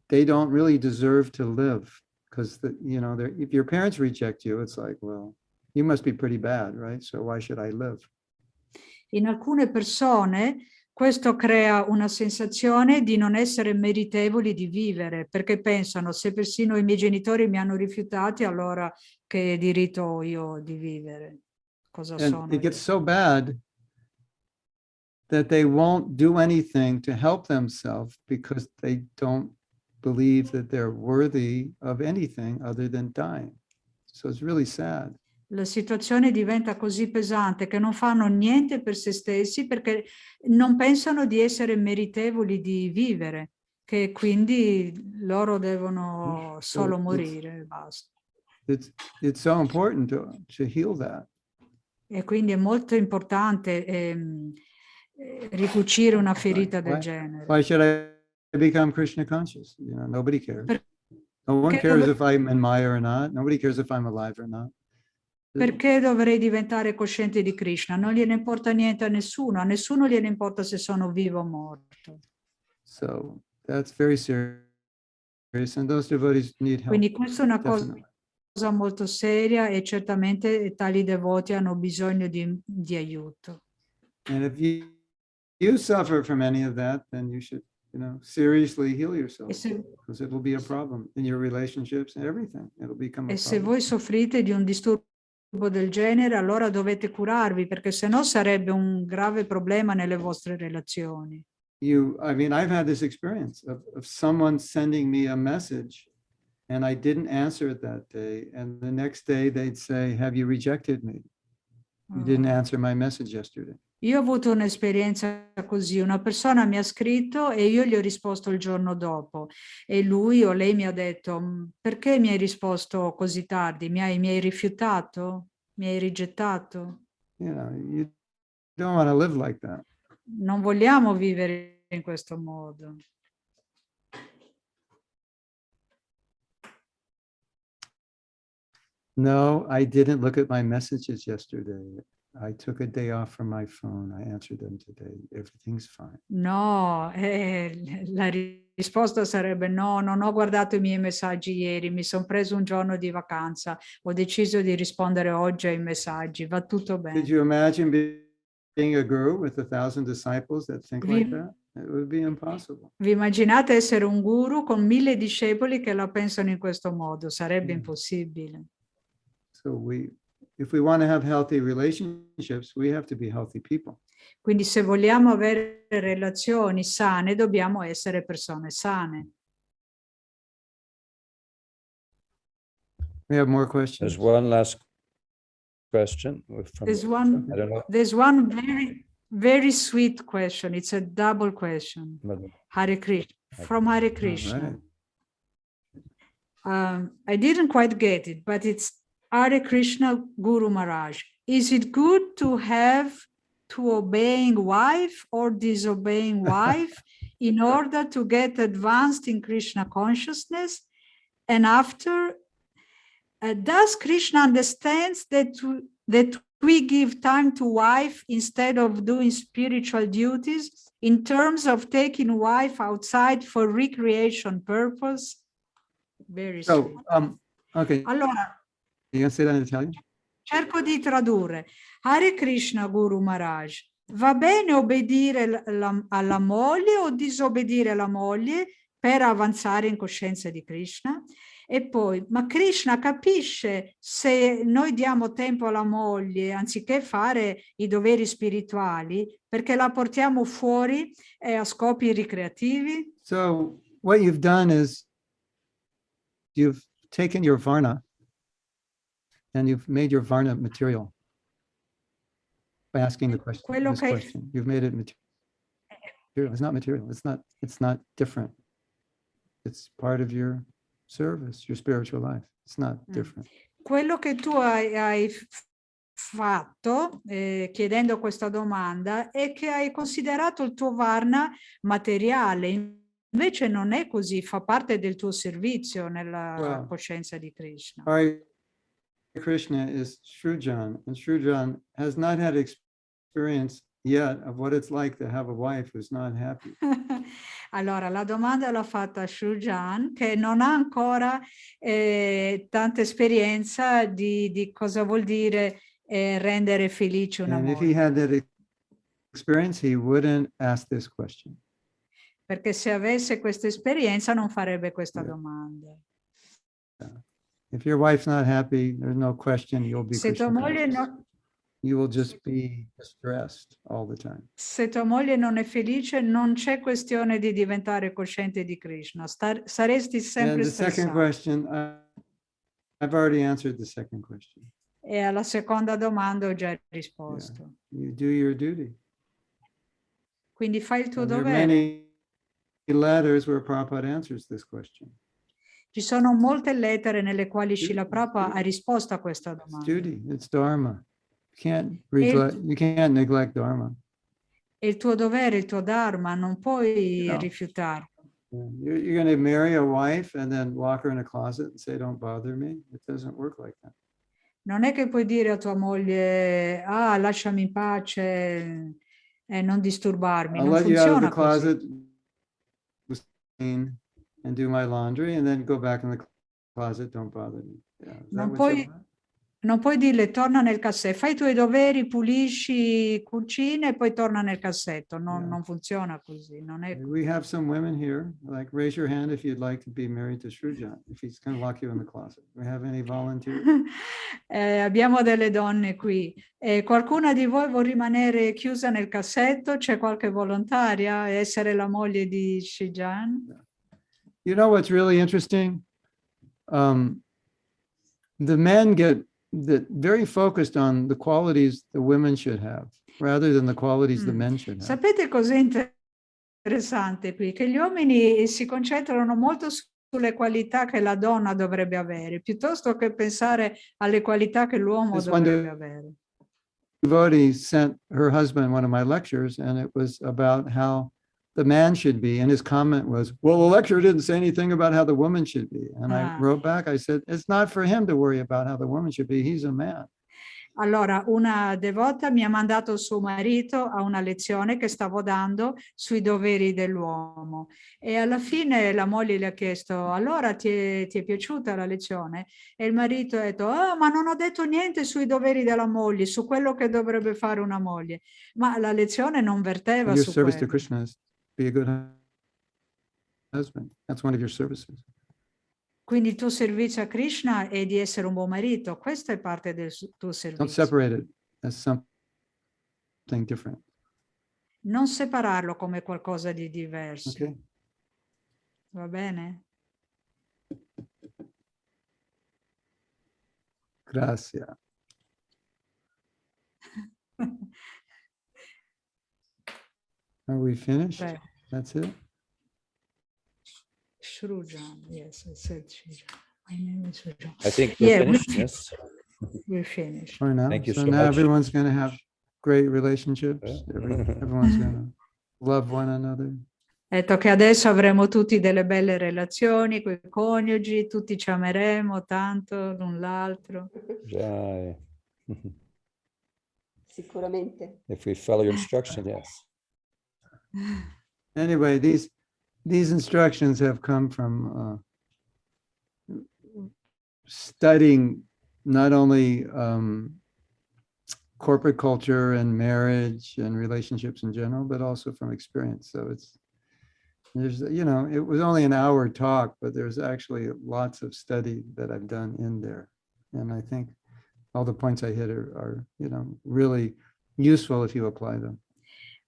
they don't really deserve to live, because if your parents reject you, it's like, well, you must be pretty bad, right? So why should I live?
In alcune persone questo crea una sensazione di non essere meritevoli di vivere, perché pensano, se persino i miei genitori mi hanno rifiutati, allora che diritto ho io di vivere? Cosa sono?
And it gets so bad that they won't do anything to help themselves because they don't believe that they're worthy of anything other than dying. So it's really sad.
La situazione diventa così pesante che non fanno niente per se stessi perché non pensano di essere meritevoli di vivere, che quindi loro devono solo morire, basta.
It's so important to heal that.
E quindi è molto importante ricucire una ferita del
Why
genere.
should I become Krishna conscious? You know, nobody cares. No one
Perché
cares if I'm in Maya or not. Nobody cares if I'm alive or not.
Perché dovrei diventare cosciente di Krishna? Non gliene importa niente a nessuno gliene importa se sono vivo o morto.
So that's very serious, and those devotees need help.
Quindi questa è una
Definitely.
cosa molto seria e certamente tali devoti hanno bisogno di aiuto.
And if you suffer from any of that, then you should, seriously heal yourself, because it will be a problem in your relationships and everything. It'll become a
E se
problem.
voi soffrite di un disturbo del genere, allora dovete curarvi, perché sennò sarebbe un grave problema nelle vostre relazioni.
I've had this experience of someone sending me a message and I didn't answer it that day. And the next day they'd say, "Have you rejected me? You didn't answer my message yesterday."
Io ho avuto un'esperienza così, una persona mi ha scritto e io gli ho risposto il giorno dopo e lui o lei mi ha detto: perché mi hai risposto così tardi? Mi hai rifiutato? Mi hai rigettato?
You don't want to live like that.
Non vogliamo vivere in questo modo.
No, I didn't look at my messages yesterday. I took a day off from my phone. I answered them today. Everything's fine.
No, la risposta sarebbe no, non ho guardato i miei messaggi ieri, mi sono preso un giorno di vacanza, ho deciso di rispondere oggi ai messaggi, va tutto bene.
Could you imagine being a guru with 1,000 disciples that think like that? It would be impossible.
Vi immaginate essere un guru con 1000 discepoli che la pensano in questo modo? Sarebbe impossibile.
So if we want to have healthy relationships, we have to be healthy people.
Quindi se vogliamo avere relazioni sane, dobbiamo essere persone sane.
We have more questions.
There's one last question.
There's one,
I don't know.
there's one very, very sweet question. It's a double question. Hare Krishna, from Hare Krishna. I didn't quite get it, but it's Hare Krishna Guru Maharaj. Is it good to obeying wife or disobeying wife in order to get advanced in Krishna consciousness? And after, does Krishna understands that we give time to wife instead of doing spiritual duties in terms of taking wife outside for recreation purpose? Very sweet.
Okay.
Allora,
you can say that in Italian?
Cerco di tradurre. Hare Krishna Guru Maharaj, va bene obbedire alla moglie o disobbedire alla moglie per avanzare in coscienza di Krishna? E poi, ma Krishna capisce se noi diamo tempo alla moglie anziché fare i doveri spirituali perché la portiamo fuori a scopi ricreativi?
So what you've done is you've taken your varna and you've made your varna material by asking the question. Question. You've made it material. It's not material. It's not different. It's part of your service, your spiritual life. It's not different.
Quello che tu hai fatto chiedendo questa domanda è che hai considerato il tuo varna materiale. Invece non è così, fa parte del tuo servizio nella coscienza di Krishna.
Krishna is Shrujan, and Shrujan has not had experience yet of what it's like to have a wife who's not happy.
Allora, la domanda l'ha fatta Shrujan, che non ha ancora tanta esperienza di cosa vuol dire rendere felice una moglie.
And if he had that experience, he wouldn't ask this question.
Perché se avesse questa esperienza non farebbe questa domanda.
If your wife's not happy, there's no question you'll be
Se tua moglie
you will just be distressed all the time.
Se tua moglie non è felice, non c'è questione di diventare cosciente di Krishna, saresti
And
sempre
the second
stressato.
question, I've already answered the second question.
E alla seconda domanda ho già risposto.
You do your duty.
Quindi fai il tuo
And there are
dovere.
many letters where Prabhupada answers this question.
Ci sono molte lettere nelle quali Srila Prabhupada ha risposto a questa
It's
domanda.
duty, it's dharma. You can't neglect dharma.
È il tuo dovere, il tuo dharma, non puoi
No.
rifiutarlo.
You're going to marry a wife and then lock her in a closet and say, don't bother me. It doesn't work like that.
Non è che puoi dire a tua moglie, lasciami in pace e non disturbarmi.
I'll
Non
let you out of the
funziona
closet and do my laundry and then go back in the closet, don't bother me. Yeah. Is that what you want?
Non puoi dirle torna nel cassetto, fai i tuoi doveri, pulisci, cucina e poi torna nel cassetto. Non funziona così. Non è...
We have some women here, like raise your hand if you'd like to be married to Srujan, if he's going to lock you in the closet. We have any volunteers?
Abbiamo delle donne qui. Qualcuna di voi vuol rimanere chiusa nel cassetto? C'è qualche volontaria? Essere la moglie di Srijan?
You know what's really interesting? The men get very focused on the qualities the women should have, rather than the qualities the men should have.
Sapete cos'è interessante qui? Che gli uomini si concentrano molto sulle qualità che la donna dovrebbe avere, piuttosto che pensare alle qualità che l'uomo dovrebbe avere.
Devotee sent her husband one of my lectures, and it was about how the man should be. And his comment was, well, the lecture didn't say anything about how the woman should be. And I wrote back, I said, it's not for him to worry about how the woman should be. He's a man.
Allora, una devota mi ha mandato suo marito a una lezione che stavo dando sui doveri dell'uomo. E alla fine la moglie le ha chiesto, allora ti è piaciuta la lezione? E il marito ha detto, ma non ho detto niente sui doveri della moglie, su quello che dovrebbe fare una moglie. Ma la lezione non verteva
Your
su
service to
quello.
Krishna is be a good husband. That's one of your services.
Quindi il tuo servizio a Krishna è di essere un buon marito. Questo è parte del tuo
Don't
servizio.
separate it as something different.
Non separarlo come qualcosa di diverso.
Okay.
Va bene?
Grazie. Are we finished?
Beh.
That's it?
Shrujan, yes, I said Shrujan. My name is Shrujan.
I think we're finished, yes.
We're finished.
For now.
Thank you
So
so
now
much.
everyone's going to have great relationships. Everyone's going to love one another.
Ha detto che adesso avremo tutti delle belle relazioni con i coniugi, tutti ci ameremo tanto l'un l'altro.
Jai.
Sicuramente.
If we follow your instruction, yes.
Anyway, these instructions have come from studying not only corporate culture and marriage and relationships in general, but also from experience. So there's, it was only an hour talk, but there's actually lots of study that I've done in there. And I think all the points I hit are really useful if you apply them.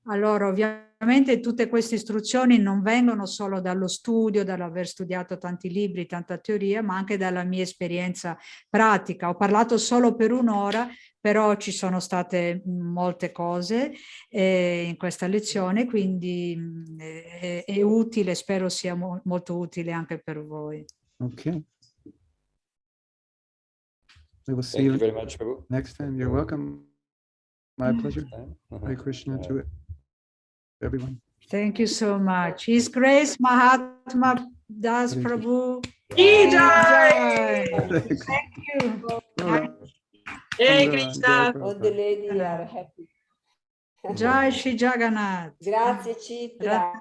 Allora, ovviamente tutte queste istruzioni non vengono solo dallo studio, dall'aver studiato tanti libri, tanta teoria, ma anche dalla mia esperienza pratica. Ho parlato solo per un'ora, però ci sono state molte cose in questa lezione, quindi è utile, spero sia molto utile anche per voi.
Okay. We will see
Thank you
you
very much, Prabhu.
next time. You're welcome. My pleasure. Hare Krishna to everyone.
Thank you so much. His Grace Mahatma Das Prabhu.
Jai!
Thank you.
Hey Krishna!
All the ladies are happy.
Jai Shri Jagannath.
Grazie Citra.